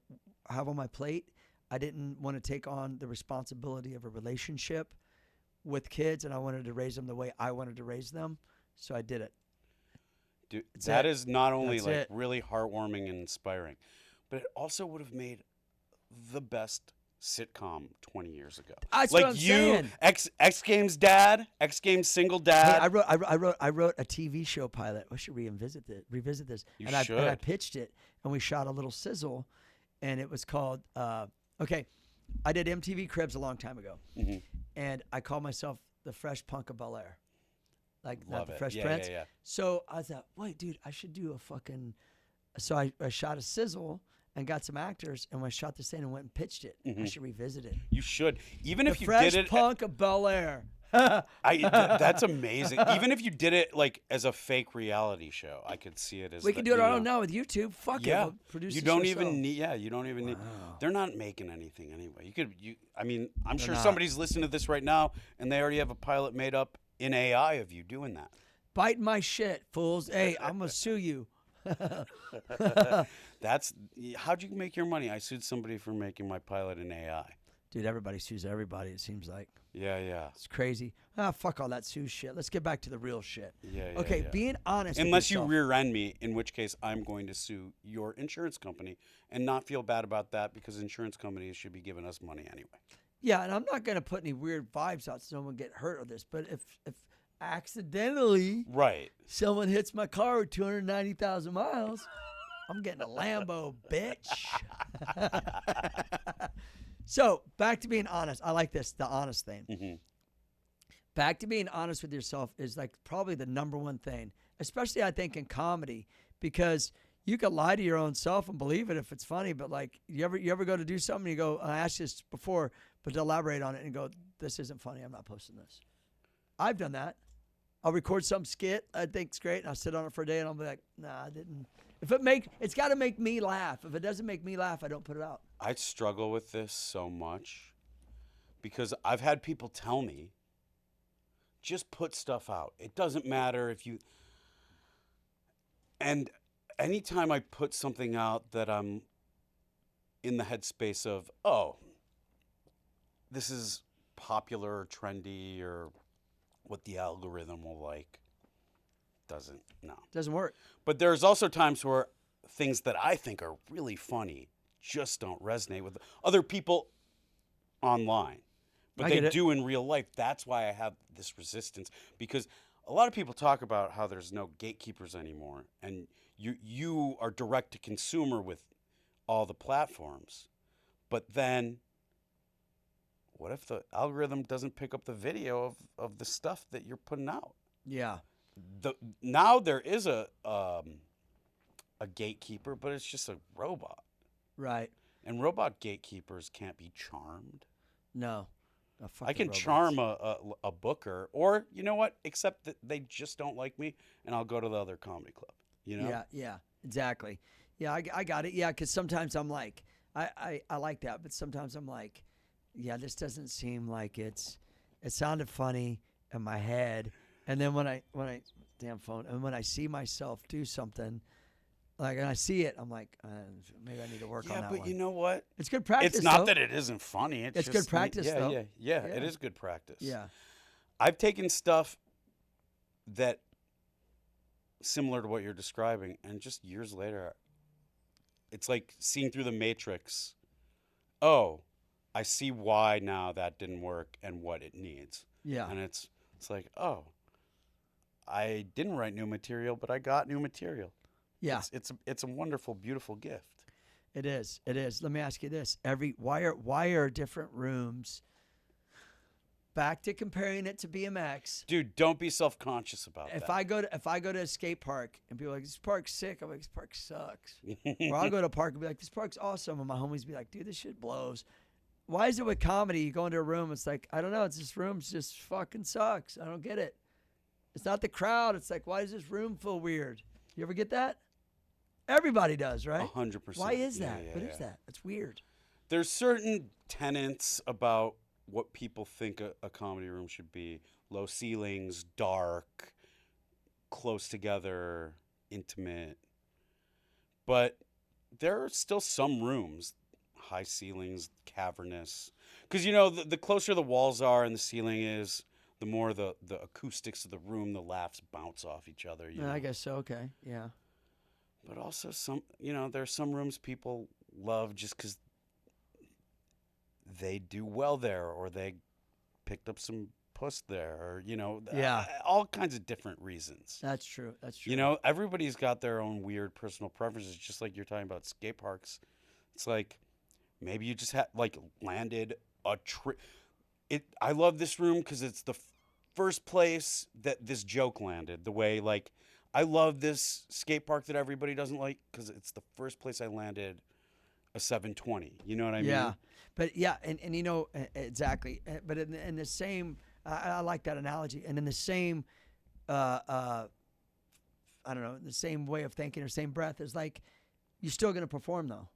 have on my plate, I didn't want to take on the responsibility of a relationship with kids, and I wanted to raise them the way I wanted to raise them. So I did it. Dude, that is not only That's it. really heartwarming and inspiring, but it also would have made the best sitcom 20 years ago. That's like what I'm you, saying. X Games dad, X Games single dad. Hey, I wrote a TV show pilot. We should revisit this. You and I should. pitched it, and we shot a little sizzle, and it was called. Okay, I did MTV Cribs a long time ago, and I called myself the Fresh Punk of Bel Air, like Love not the it. Fresh Yeah, Prince. yeah. So I thought, wait, dude, I should do a fucking. So I shot a sizzle and got some actors, and when I shot this thing and went and pitched it, I should revisit it. You should. Even The if you Fresh did it Punk of Bel Air. that's amazing. Even if you did it like as a fake reality show, I could see it as We can do it our own now with YouTube. Fuck it. Yeah, We'll produce you the don't show even ourselves. need. Yeah, you don't even need. They're not making anything anyway. I mean, I'm sure not. somebody's listening to this right now, and they already have a pilot made up in AI of you doing that. Bite my shit, fools. Hey, I'm gonna sue you. That's how'd you make your money? I sued somebody for making my pilot in AI. Dude, everybody sues everybody, it seems like. Yeah. It's crazy. Fuck all that sue shit. Let's get back to the real shit. Yeah. Okay, yeah. being honest Unless with you yourself. rear end me, in which case I'm going to sue your insurance company and not feel bad about that because insurance companies should be giving us money anyway. Yeah, and I'm not gonna put any weird vibes out so no one get hurt of this, but if accidentally Right. someone hits my car with 290,000 miles, I'm getting a Lambo, bitch. So, back to being honest. I like this, the honest thing. Back to being honest with yourself is like probably the number one thing, especially I think in comedy, because you can lie to your own self and believe it if it's funny, but like you ever go to do something and you go, I asked this before, but to elaborate on it and go, this isn't funny, I'm not posting this. I've done that. I'll record some skit I think it's great, and I'll sit on it for a day, and I'll be like, nah, I didn't. It's got to make me laugh. If it doesn't make me laugh, I don't put it out. I struggle with this so much because I've had people tell me, just put stuff out. It doesn't matter if you. And anytime I put something out that I'm in the headspace of, oh, this is popular or trendy or what the algorithm will like, doesn't work. But there's also times where things that I think are really funny just don't resonate with other people online, but they do in real life. That's why I have this resistance, because a lot of people talk about how there's no gatekeepers anymore, and you are direct to consumer with all the platforms. But then what if the algorithm doesn't pick up the video of the stuff that you're putting out? Yeah. Now there is a gatekeeper, but it's just a robot. Right. And robot gatekeepers can't be charmed. No. Oh, fuck I the can robots. charm a booker, or you know what? Except that they just don't like me, and I'll go to the other comedy club. You know? Yeah, exactly. Yeah, I got it. Yeah, because sometimes I'm like, I like that, but sometimes I'm like, yeah, this doesn't seem like it sounded funny in my head, and then when I damn phone, and when I see myself do something, like, and I see it, I'm like, maybe I need to work on that Yeah, but one. you know what? It's good practice. It's not though. that it isn't funny. It's It's just, good practice, though. Yeah, it is good practice. Yeah. I've taken stuff that similar to what you're describing, and just years later, it's like seeing through the Matrix. Oh, I see why now that didn't work and what it needs. Yeah. And it's like, oh, I didn't write new material, but I got new material. Yeah. It's a wonderful, beautiful gift. It is. Let me ask you this: why are different rooms? Back to comparing it to BMX. Dude, don't be self-conscious about that. If I go to a skate park and people are like, this park's sick, I'm like, this park sucks. Or I'll go to a park and be like, this park's awesome, and my homies be like, dude, this shit blows. Why is it with comedy? You go into a room, it's like, I don't know, this room's just fucking sucks. I don't get it. It's not the crowd. It's like, why does this room feel weird? You ever get that? Everybody does, right? 100%. Why is that? Yeah, What is that? It's weird. There's certain tenets about what people think a comedy room should be. Low ceilings, dark, close together, intimate. But there are still some rooms, high ceilings, cavernous. Because, you know, the closer the walls are and the ceiling is, the more the acoustics of the room, the laughs bounce off each other. You know? I guess so. Okay. Yeah. But also there are some rooms people love just because they do well there, or they picked up some puss there, or Yeah. all kinds of different reasons. That's true. That's true. You know, everybody's got their own weird personal preferences, just like you're talking about skate parks. It's like maybe you just landed a trip. I love this room because it's the first place that this joke landed. The way I love this skate park that everybody doesn't like because it's the first place I landed a 720. You know what I mean? Yeah, but yeah, and exactly. But in the same, I like that analogy. And in the same, I don't know, the same way of thinking or same breath is you're still going to perform though.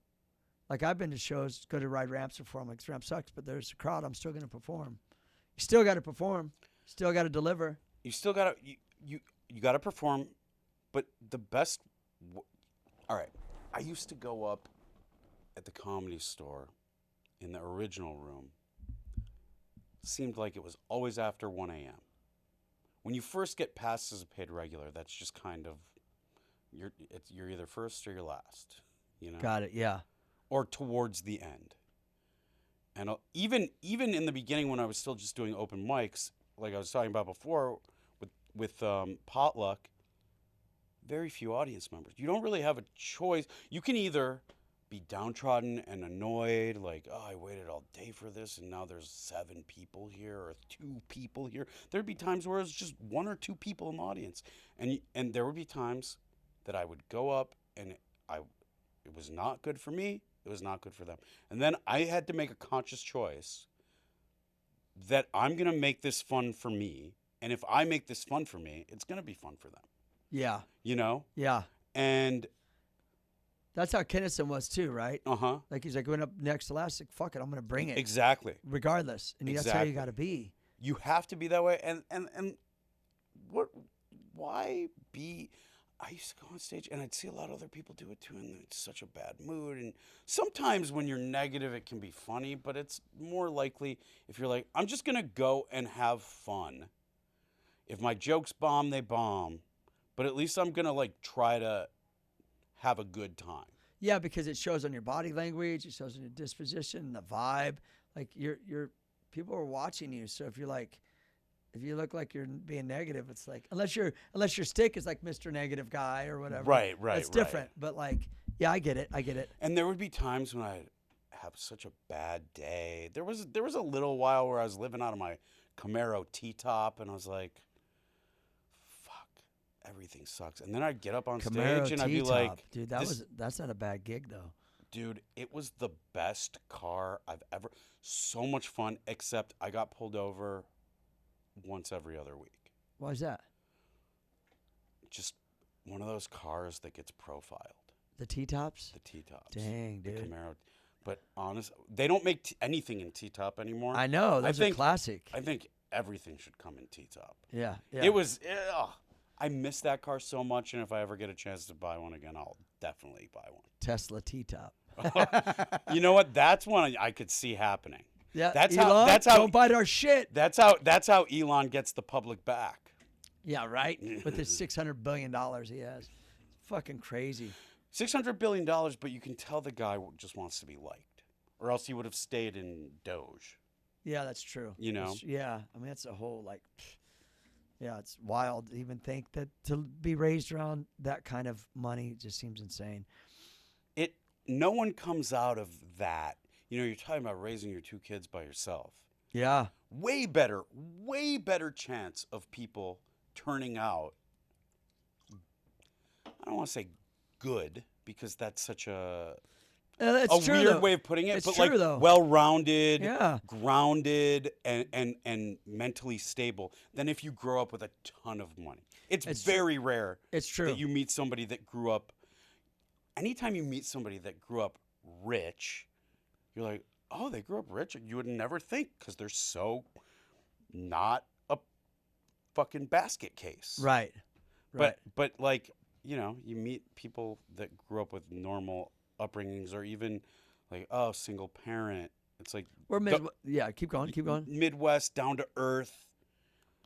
Like I've been to shows, go to ride ramps, perform. Like this ramp sucks, but there's a crowd. I'm still going to perform. You still got to perform. Still got to deliver. You still got to you got to perform, but the best. All right, I used to go up at the Comedy Store in the original room. Seemed like it was always after 1 a.m. When you first get passed as a paid regular, that's just kind of you're either first or you're last, Got it. Yeah. or towards the end. And even in the beginning when I was still just doing open mics, like I was talking about before with Potluck, very few audience members. You don't really have a choice. You can either be downtrodden and annoyed, like, oh, I waited all day for this, and now there's 7 people here or 2 people here. There'd be times where it's just 1 or 2 people in the audience, and there would be times that I would go up and it was not good for me. It was not good for them, and then I had to make a conscious choice that I'm gonna make this fun for me, and if I make this fun for me, it's gonna be fun for them. Yeah. Yeah. And that's how Kinnison was too, right? Like he's going up next to last. Like, fuck it, I'm going to bring it. Exactly. Regardless. And that's how you got to be. You have to be that way. And why be? I used to go on stage and I'd see a lot of other people do it too, and it's such a bad mood. And sometimes when you're negative, it can be funny, but it's more likely if you're like, I'm just going to go and have fun. If my jokes bomb, they bomb. But at least I'm going to try to have a good time. Yeah, because it shows on your body language, it shows on your disposition, the vibe. Like you're people are watching you. So if you look like you're being negative, it's like unless your stick is like Mr. Negative Guy or whatever. Right. It's different. But yeah, I get it. And there would be times when I have such a bad day. There was a little while where I was living out of my Camaro T-top, and I was like, everything sucks. And then I'd get up on Camaro stage and I'd be T-top. like, dude, that's not a bad gig though. Dude, it was the best car I've ever. So much fun, except I got pulled over once every other week. Why is that? Just one of those cars that gets profiled. The T-tops? The T-tops. Dang, dude. The Camaro. But honest, they don't make anything in T-top anymore. I know. That's a classic. I think everything should come in T-top. Yeah. It was. I miss that car so much, and if I ever get a chance to buy one again, I'll definitely buy one. Tesla T-top. You know what? That's one I could see happening. Yeah, that's Elon, how. Don't bite our shit. That's how Elon gets the public back. Yeah, right. With his $600 billion he has, fucking crazy. $600 billion, but you can tell the guy just wants to be liked, or else he would have stayed in Doge. Yeah, that's true. Yeah, I mean that's a whole yeah, it's wild to even think that to be raised around that kind of money just seems insane. No one comes out of that. You're talking about raising your 2 kids by yourself. Yeah. Way better chance of people turning out. I don't want to say good because that's such a true, weird though. way of putting it, It's but true, though. well-rounded, Yeah. grounded, and mentally stable than if you grow up with a ton of money. It's very rare. It's true. That you meet somebody that grew up. Anytime you meet somebody that grew up rich, you're like, oh, they grew up rich. You would never think because they're so not a fucking basket case. Right. But you meet people that grew up with normal upbringings, or even single parent. It's like yeah, keep going. Midwest, down to earth,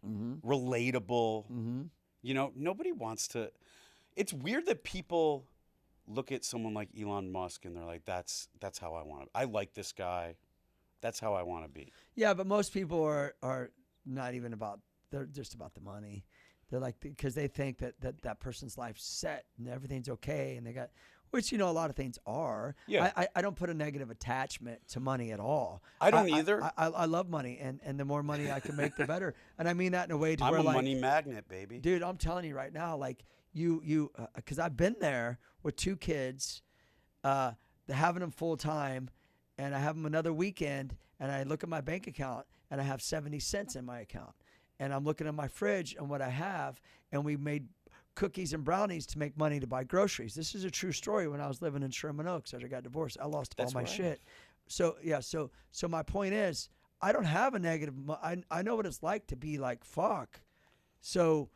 relatable. Nobody wants to. It's weird that people look at someone like Elon Musk and they're like, that's how I want it. I like this guy. That's how I want to be. Yeah, but most people are not even about. They're just about the money. They're like, because they think that person's life's set and everything's okay, and they got, which a lot of things are. Yeah. I don't put a negative attachment to money at all. I don't either. I love money, and the more money I can make, the better. And I mean that in a way to I'm where a like, money magnet, baby. dude, I'm telling you right now, like because I've been there with 2 kids, having them full time, and I have them another weekend, and I look at my bank account, and I have 70 cents in my account. And I'm looking at my fridge and what I have, and we made cookies and brownies to make money to buy groceries. This is a true story. When I was living in Sherman Oaks after I got divorced, I lost all my shit. So yeah, so my point is, I don't have a negative. I know what it's like to be like fuck. So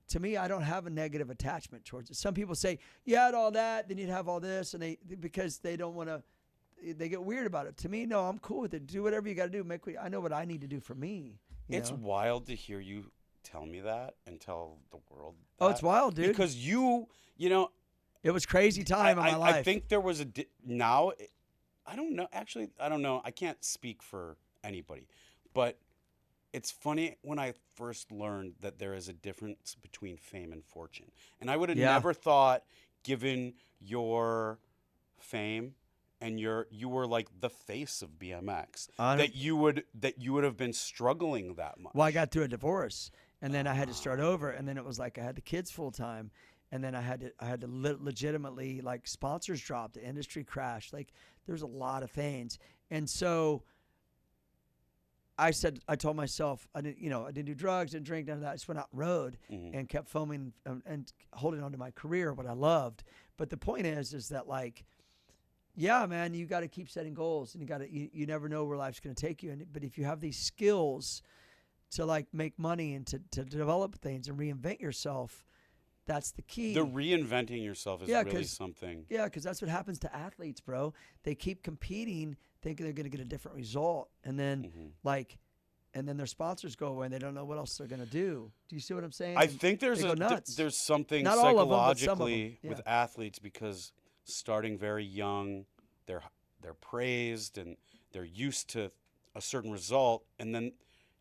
to me, I don't have a negative attachment towards it. Some people say you had all that, then you'd have all this, and because they don't want to. They get weird about it. To me, no, I'm cool with it. Do whatever you got to do. I know what I need to do for me. It's wild to hear you tell me that and tell the world that. Oh, it's wild, dude. Because it was crazy time in my life. I think there was I don't know. Actually, I don't know. I can't speak for anybody. But it's funny when I first learned that there is a difference between fame and fortune. And I would have never thought, given your fame, and you were like the face of BMX, that you would have been struggling that much. Well, I got through a divorce, and then I had to start over, and then it was like I had the kids full time, and then I had to legitimately, like, sponsors dropped, the industry crashed, like there's a lot of things, and so I told myself I didn't do drugs, didn't drink, none of that. I just went out and rode and kept filming and holding on to my career, what I loved. But the point is that, like, yeah, man, you got to keep setting goals, and you never know where life's going to take you. But if you have these skills to, like, make money and to develop things and reinvent yourself, that's the key. The reinventing yourself is really something. Yeah, because that's what happens to athletes, bro. They keep competing, thinking they're going to get a different result, and then and then their sponsors go away, and they don't know what else they're going to do. Do you see what I'm saying? I think there's something Not all of them, but some of them. psychologically with athletes, because starting very young, they're praised and they're used to a certain result, and then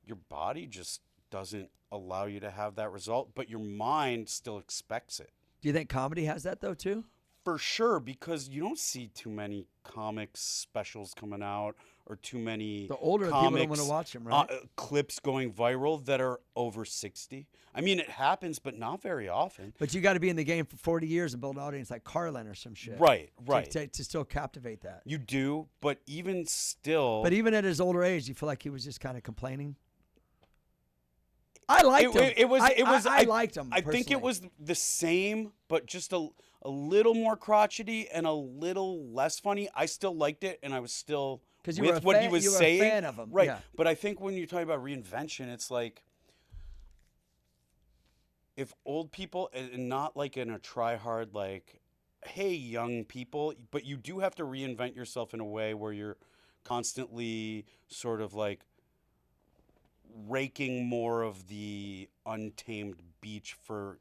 your body just doesn't allow you to have that result, but your mind still expects it. Do you think comedy has that though too? For sure, because you don't see too many comics specials coming out, or too many the older comics, people don't want to watch them, right? Clips going viral that are over 60. I mean, it happens, but not very often. But you got to be in the game for 40 years and build an audience like Carlin or some shit. Right. To still captivate that. You do, but even still. But even at his older age, you feel like he was just kind of complaining? I liked him. I liked him. I think it was the same, but just a little more crotchety and a little less funny. I still liked it, and I was still with what he was saying. You were a fan of him, right? Yeah. But I think when you're talking about reinvention, it's like, if old people, and not like in a try hard, like, hey, young people, but you do have to reinvent yourself in a way where you're constantly sort of like raking more of the untamed beach for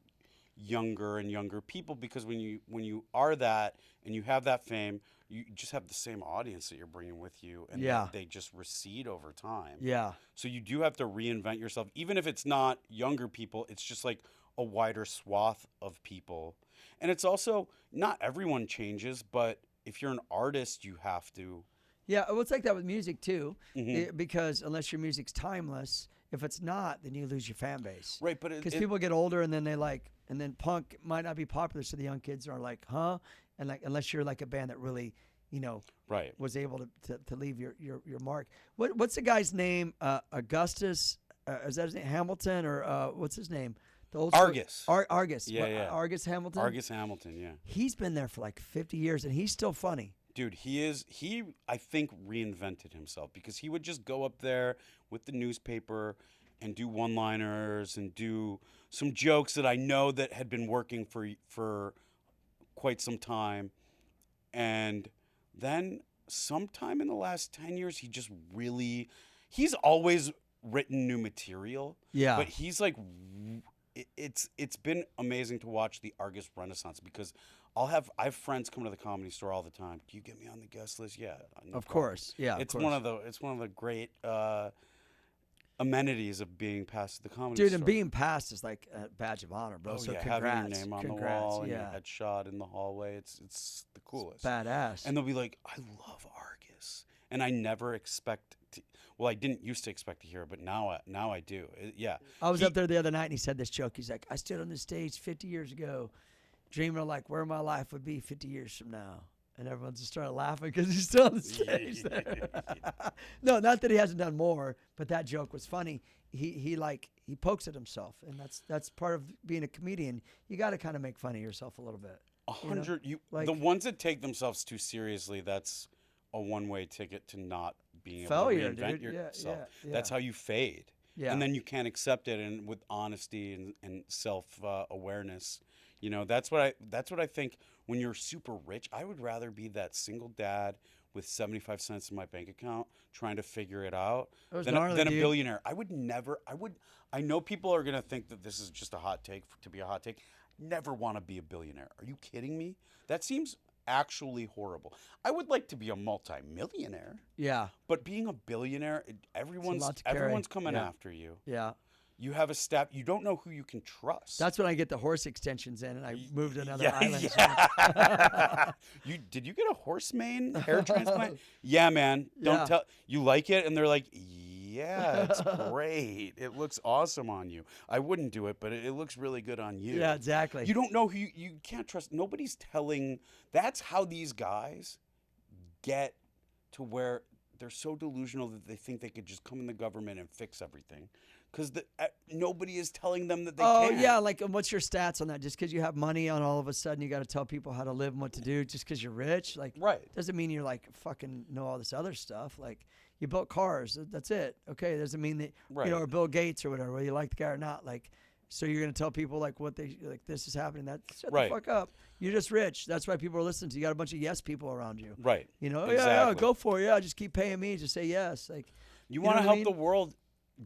younger and younger people, because when you are that and you have that fame, you just have the same audience that you're bringing with you, and they just recede over time. Yeah. So you do have to reinvent yourself, even if it's not younger people. It's just like a wider swath of people, and it's also not everyone changes, but if you're an artist, you have to. Yeah, well, it's like that with music too, because unless your music's timeless, if it's not, then you lose your fan base. Right, but because people get older, and then and then punk might not be popular, so the young kids are like, huh? And like, unless you're like a band that really, was able to leave your mark. What's the guy's name? Augustus? Is that his name? Hamilton, or what's his name? The old Argus. Argus. Yeah. Argus Hamilton. Argus Hamilton. Yeah. He's been there for like 50 years, and he's still funny. Dude, he I think reinvented himself, because he would just go up there with the newspaper and do one-liners and do some jokes that I know that had been working for quite some time. And then sometime in the last 10 years, he's always written new material. Yeah. But he's like, it's been amazing to watch the Argus Renaissance, because I have friends come to the Comedy Store all the time. Do you get me on the guest list? Yeah, no Of problem. course. Yeah. It's of one course. of the great amenities of being passed at the Comedy Dude, Store. and being passed is like a badge of honor, bro. Oh So yeah, congrats. having your name on congrats. the wall and yeah. your headshot in the hallway. It's the coolest. Badass. And they'll be like, I love Argus. And I never expect to, well, I didn't used to expect to hear it, but now I do. Yeah. I was up there the other night and he said this joke. He's like, I stood on the stage 50 years ago dreaming of like where my life would be 50 years from now. And everyone just started laughing because he's still on the stage there. No, not that he hasn't done more, but that joke was funny. He pokes at himself, and that's part of being a comedian. You got to kind of make fun of yourself a little bit. 100. Like- The ones that take themselves too seriously, that's a one-way ticket to not being Failure, able to reinvent dude. Yeah, yourself. yeah. That's how you fade. Yeah. And then you can't accept it, and with honesty and self awareness, that's what I think. When you're super rich, I would rather be that single dad with 75 cents in my bank account trying to figure it out than a billionaire. I know people are gonna think that this is just a hot take to be a hot take. Never want to be a billionaire. Are you kidding me? That seems actually horrible. I would like to be a multi-millionaire. Yeah. But being a billionaire, everyone's lot to carry. everyone's coming Yeah. after you. Yeah. You have a staff. You don't know who you can trust. That's when I get the horse extensions in and I move to another Yeah, island. yeah. Did you get a horse mane hair transplant? Yeah, man. Don't Yeah. tell. You like it, and they're like, yeah, it's great. It looks awesome on you. I wouldn't do it, but it looks really good on you. Yeah, exactly. You don't know who you can't trust. Nobody's telling. That's how these guys get to where they're so delusional that they think they could just come in the government and fix everything. Because nobody is telling them that they Oh, can. yeah. Like, and what's your stats on that? Just because you have money on all of a sudden, you got to tell people how to live and what to do just because you're rich? Like, Right. doesn't mean you're like fucking know all this other stuff. Like, you built cars. That's it. Okay. Doesn't mean that, Right. or Bill Gates or whatever, whether you like the guy or not. Like, so you're going to tell people like what they, like this is happening. Shut Right. the fuck up. You're just rich. That's why people are listening to you. You got a bunch of yes people around you. Right. Yeah, Exactly. go for it. Yeah, just keep paying me. Just say yes. Like, You know want to what I help mean? the world,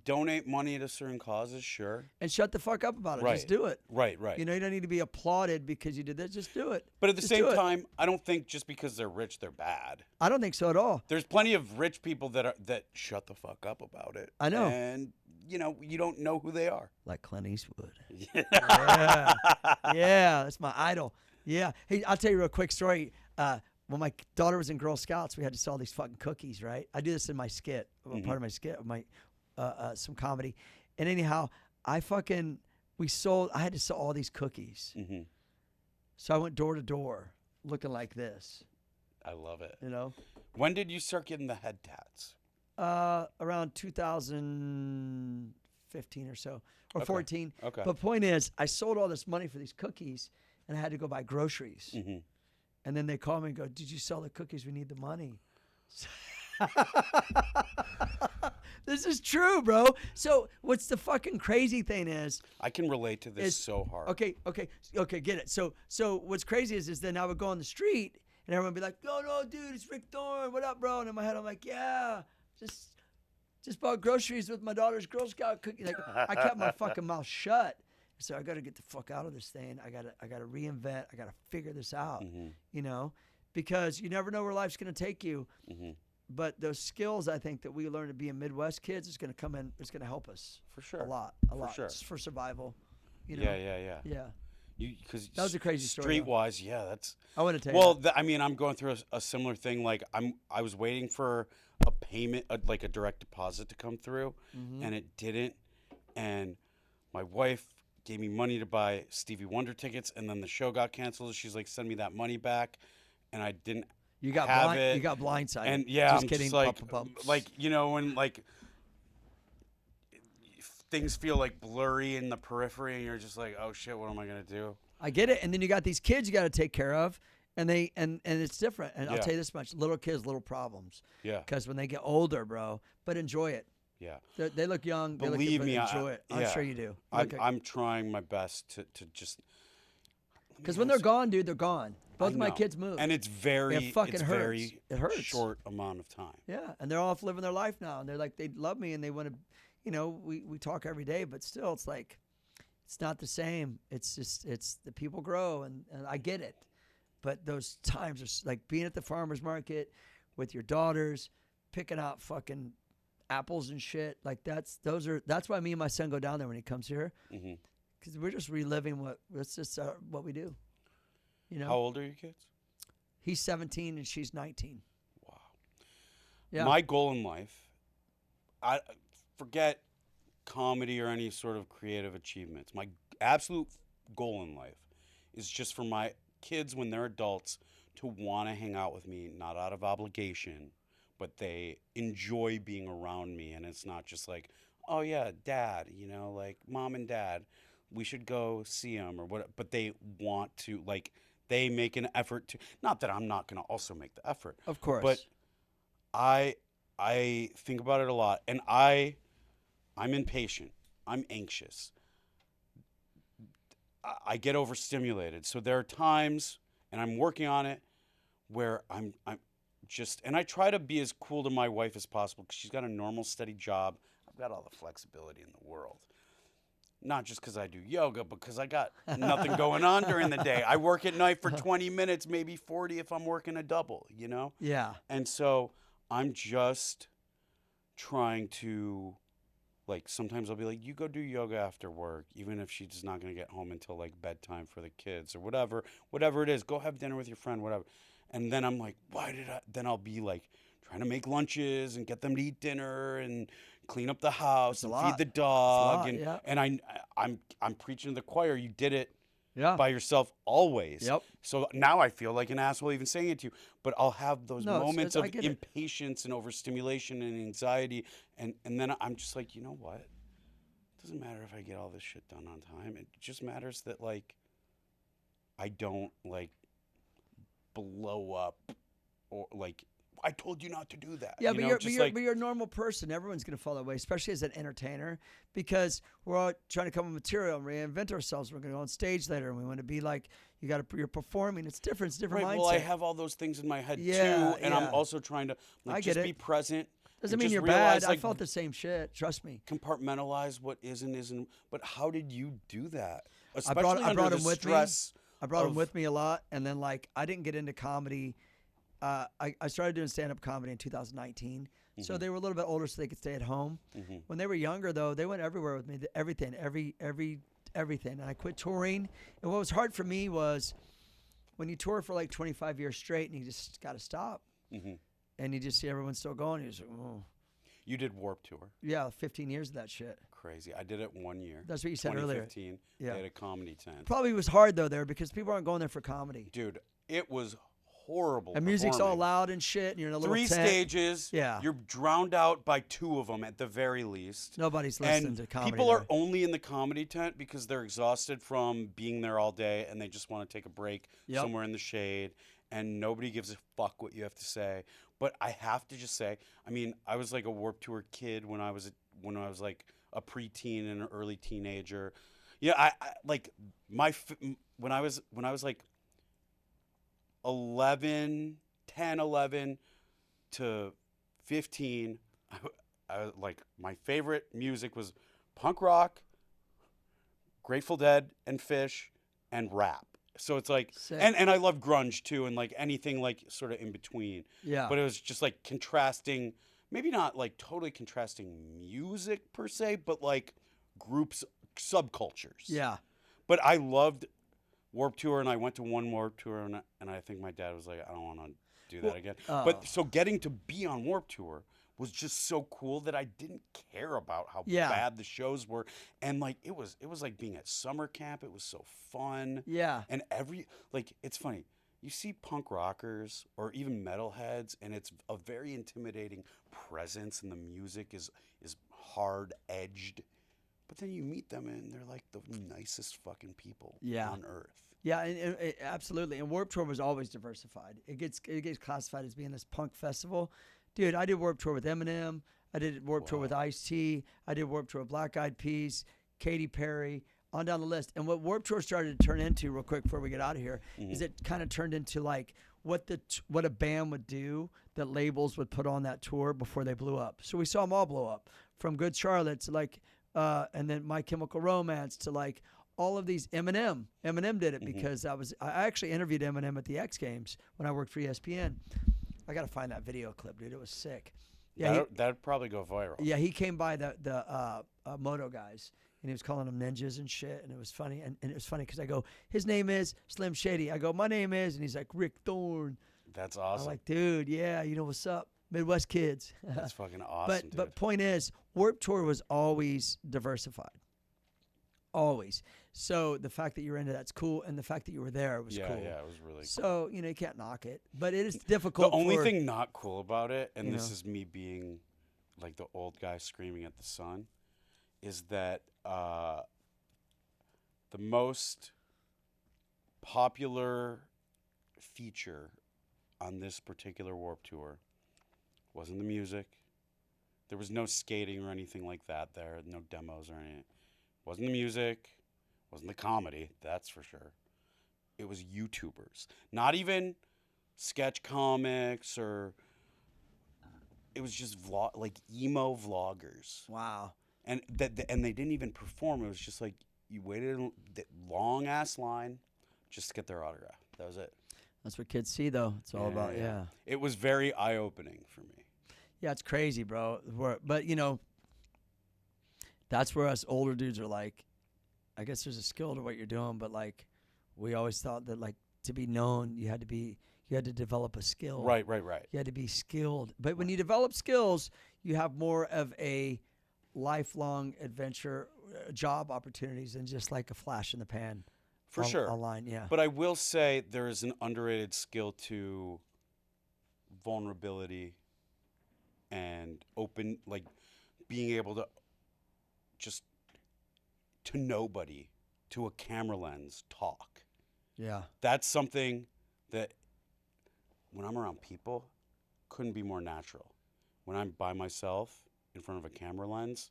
donate money to certain causes, sure. and shut the fuck up about it. Right. Just do it. Right. You know, you don't need to be applauded because you did that. Just do it. But at the Just same do it. time, I don't think just because they're rich, they're bad. I don't think so at all. There's plenty of rich people that shut the fuck up about it. I know. And, you don't know who they are. Like Clint Eastwood. Yeah. Yeah, that's my idol. Yeah. Hey, I'll tell you a real quick story. When my daughter was in Girl Scouts, we had to sell these fucking cookies, right? I do this in my skit, part of my skit, my some comedy. And anyhow, I had to sell all these cookies. Mm-hmm. So I went door to door looking like this, I love it. you know? When did you start getting the head tats? Around 2015 or so, or Okay. 14. Okay. But point is, I sold all this money for these cookies, and I had to go buy groceries. Mm-hmm. And then they call me and go, "Did you sell the cookies? We need the money." This is true, bro. So what's the fucking crazy thing is? I can relate to this so hard. Okay, get it. So what's crazy is then I would go on the street and everyone would be like, no, dude, it's Rick Thorne. What up, bro? And in my head, I'm like, yeah, just bought groceries with my daughter's Girl Scout cookie. Like, I kept my fucking mouth shut. So I got to get the fuck out of this thing. I got to reinvent. I got to figure this out, because you never know where life's going to take you. Mm-hmm. But those skills, I think, that we learn to be in Midwest kids is going to come in. It's going to help us For sure. a lot, sure. just for survival. You know? Yeah. Yeah. Because That was a crazy story, though. Streetwise, yeah, that's. I want to tell you. Well, that. I'm going through a similar thing. Like I was waiting for a payment, like a direct deposit to come through, and it didn't. And my wife gave me money to buy Stevie Wonder tickets, and then the show got canceled. She's like, "Send me that money back," and I didn't. You got have it. You got blindsided. And yeah, just I'm kidding. just like, Bum. when like things feel like blurry in the periphery, and you're just like, oh shit, what am I gonna do? I get it. And then you got these kids you got to take care of, and it's different. And I'll Yeah. tell you this much: little kids, little problems. Yeah, Because when they get older, bro, but enjoy it. yeah. They look young. They Believe look, me, but enjoy it. I'm yeah. sure you do. I'm trying my best to just. Because when they're gone, dude, they're gone. Both of my know. kids moved. and it's very, It fucking hurts. very It hurts. short amount of time. Yeah, and they're off living their life now, and they're like, they love me, and they want to, we talk every day, but still, it's like, it's not the same. It's just, the people grow, and I get it. but those times are like being at the farmer's market with your daughters, picking out fucking apples and shit. Like that's why me and my son go down there when he comes here. Because we're just reliving that's just what we do. You know? How old are your kids? He's 17 and she's 19. Wow. Yeah. My goal in life, I forget comedy or any sort of creative achievements. My absolute goal in life is just for my kids when they're adults to want to hang out with me, not out of obligation, but they enjoy being around me. And it's not just like, oh yeah, dad, you know, like mom and dad, we should go see them or what, but they want to, like, they make an effort to, not that I'm not going to also make the effort. Of course. But I think about it a lot, and I'm impatient. I'm anxious. I get overstimulated. So there are times, and I'm working on it, where I'm just, and I try to be as cool to my wife as possible because she's got a normal, steady job. I've got all the flexibility in the world. Not just because I do yoga, because I got nothing going on during the day. I work at night for 20 minutes, maybe 40 if I'm working a double, you know? Yeah. And so I'm just trying to, like, sometimes I'll be like, you go do yoga after work, even if she's not going to get home until, like, bedtime for the kids or whatever it is. Go have dinner with your friend, whatever. And then I'm like, then I'll be, like, trying to make lunches and get them to eat dinner and clean up the house and feed the dog. And I'm preaching to the choir. You did it by yourself always. Yep. So now I feel like an asshole even saying it to you. But I'll have those moments of I get impatience and overstimulation and anxiety. And then I'm just like, you know what? It doesn't matter if I get all this shit done on time. It just matters that, like, I don't, like, blow up or, like, I told you not to do that. Yeah, you but, know, but you're a normal person. Everyone's going to fall that way, especially as an entertainer, because we're all trying to come up with material and reinvent ourselves. We're going to go on stage later, and we want to be like, you're performing. It's different. It's different mindset. Well, I have all those things in my head too, and I'm also trying to, like, just be present. Doesn't mean you're bad. I felt the same shit. Trust me. Compartmentalize what is and isn't. But how did you do that? I brought him with me. I brought him with me a lot, and then, like, I didn't get into comedy. I started doing stand-up comedy in 2019. So they were a little bit older so they could stay at home. When they were younger, though, they went everywhere with me, everything. And I quit touring. And what was hard for me was when you tour for like 25 years straight and you just got to stop. And you just see everyone still going. You're just like, oh. You did Warp Tour. Yeah, 15 years of that shit. Crazy. I did it 1 year. That's what you said earlier. 2015. Yeah. They had a comedy tent. Probably was hard, though, there because people aren't going there for comedy. Dude, it was horrible. And music's all loud and shit, and you're in a little 3 tent. stages. Yeah. You're drowned out by 2 of them at the very least. Nobody's listening to comedy. People are only in the comedy tent because they're exhausted from being there all day and they just want to take a break somewhere in the shade, and nobody gives a fuck what you have to say. But I have to just say, I mean, I was like a Warped Tour kid when I was like a preteen and an early teenager. Yeah, I like when I was like 11 to 15, I like, my favorite music was punk rock, Grateful Dead and Fish, and rap. So it's like, and I love grunge too, and like anything like sort of in between. Yeah. But it was just like contrasting, maybe not like totally contrasting music per se, but like groups, subcultures. Yeah. But I loved Warped Tour, and I went to one Warped Tour, and I think my dad was like, I don't want to do that again. But so getting to be on Warped Tour was just so cool that I didn't care about how bad the shows were. And like it was like being at summer camp. It was so fun. Yeah. And it's funny. You see punk rockers or even metalheads, and it's a very intimidating presence, and the music is hard edged. But then you meet them, and they're like the nicest fucking people on earth. Yeah, and absolutely. And Warped Tour was always diversified. It gets classified as being this punk festival. Dude, I did Warped Tour with Eminem. I did Warped Tour with Ice-T. I did Warped Tour with Black Eyed Peas, Katy Perry, on down the list. And what Warped Tour started to turn into, real quick before we get out of here, is it kind of turned into like what a band would do that labels would put on that tour before they blew up. So we saw them all blow up, from Good Charlotte to like, and then My Chemical Romance to like all of these Eminem did it Mm-hmm. because I actually interviewed Eminem at the X Games when I worked for ESPN. I got to find that video clip, dude. It was sick. Yeah, That'd probably go viral. yeah, he came by the moto guys, and he was calling them ninjas and shit, and it was funny. And it was funny because I go, his name is Slim Shady. I go, my name is, and he's like, Rick Thorne. That's I'm awesome. like, dude, yeah, you know what's up, Midwest kids. That's fucking awesome, dude. But point is, Warped Tour was always diversified, always. So the fact that you were into that's cool, and the fact that you were there was cool. Yeah, it was really cool. So you know you can't knock it, but it is difficult. The only thing not cool about it, and you this know. is me being like the old guy screaming at the sun, is that the most popular feature on this particular Warped Tour wasn't the music. There was no skating or anything like that there, no demos or anything. Wasn't the music, wasn't the comedy, that's for sure. It was YouTubers. Not even sketch comics or it was just like emo vloggers. Wow. And and they didn't even perform. It was just like you waited a long ass line just to get their autograph. That was it. That's what kids see, though. It's all about yeah. It was very eye opening for me. Yeah, it's crazy, bro. But you know, that's where us older dudes are like. I guess there's a skill to what you're doing, but like, we always thought that like to be known, you had to develop a skill. Right. You had to be skilled. But when you develop skills, you have more of a lifelong adventure, job opportunities than just like a flash in the pan. For sure. Online, yeah. But I will say there is an underrated skill to vulnerability and open, like being able to just to nobody, to a camera lens, talk. Yeah. That's something that when I'm around people, couldn't be more natural. When I'm by myself in front of a camera lens,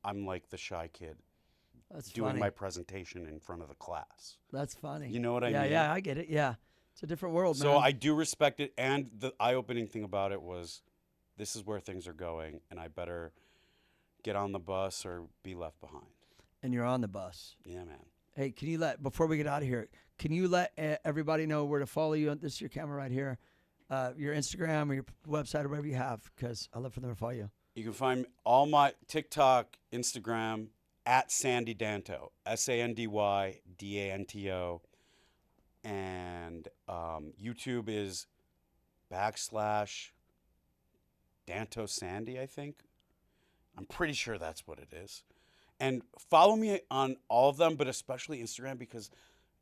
I'm like the shy kid That's doing funny. my presentation in front of the class. That's funny. You know what I mean? Yeah, I get it. Yeah. It's a different world, So man. I do respect it, and the eye-opening thing about it was this is where things are going, and I better get on the bus or be left behind. And you're on the bus. Yeah, man. Hey, can you before we get out of here, can you let everybody know where to follow you? This is your camera right here. Your Instagram or your website or whatever you have, because I'd love for them to follow you. You can find all my TikTok, Instagram, at Sandy Danto, SandyDanto. And YouTube is /Danto Sandy, I think. I'm pretty sure that's what it is. And follow me on all of them, but especially Instagram, because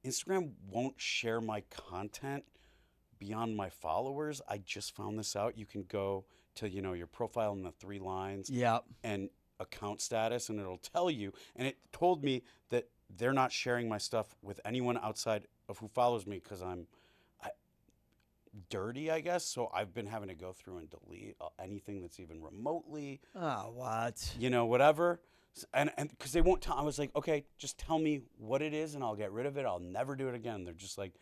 Instagram won't share my content beyond my followers. I just found this out. You can go to, your profile in the 3 lines and account status, and it'll tell you. And it told me that they're not sharing my stuff with anyone outside of who follows me because I'm dirty, I guess. So I've been having to go through and delete anything that's even remotely, Oh, what? whatever. And because they won't tell, I was like, okay, just tell me what it is and I'll get rid of it. I'll never do it again. They're just like,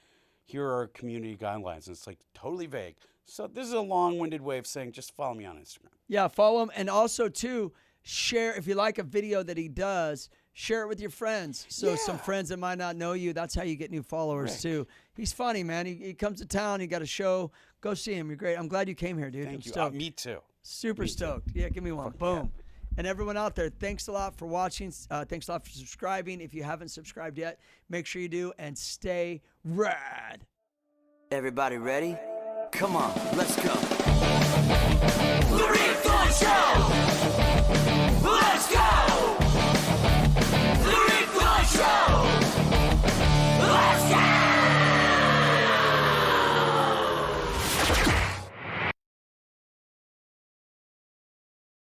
here are community guidelines. And it's like totally vague. So this is a long-winded way of saying just follow me on Instagram. Yeah, follow him. And also, too, share, if you like a video that he does, share it with your friends. So some friends that might not know you, that's how you get new followers, Rick. too. He's funny, man. He comes to town. He got a show. Go see him. You're great. I'm glad you came here, dude. I'm Thank you. stoked. Me too. Super Me too. stoked. Yeah, give me one. Boom. And everyone out there, thanks a lot for watching. Thanks a lot for subscribing. If you haven't subscribed yet, make sure you do and stay rad. Everybody ready? Come on, let's go. The Rick Thorne Show!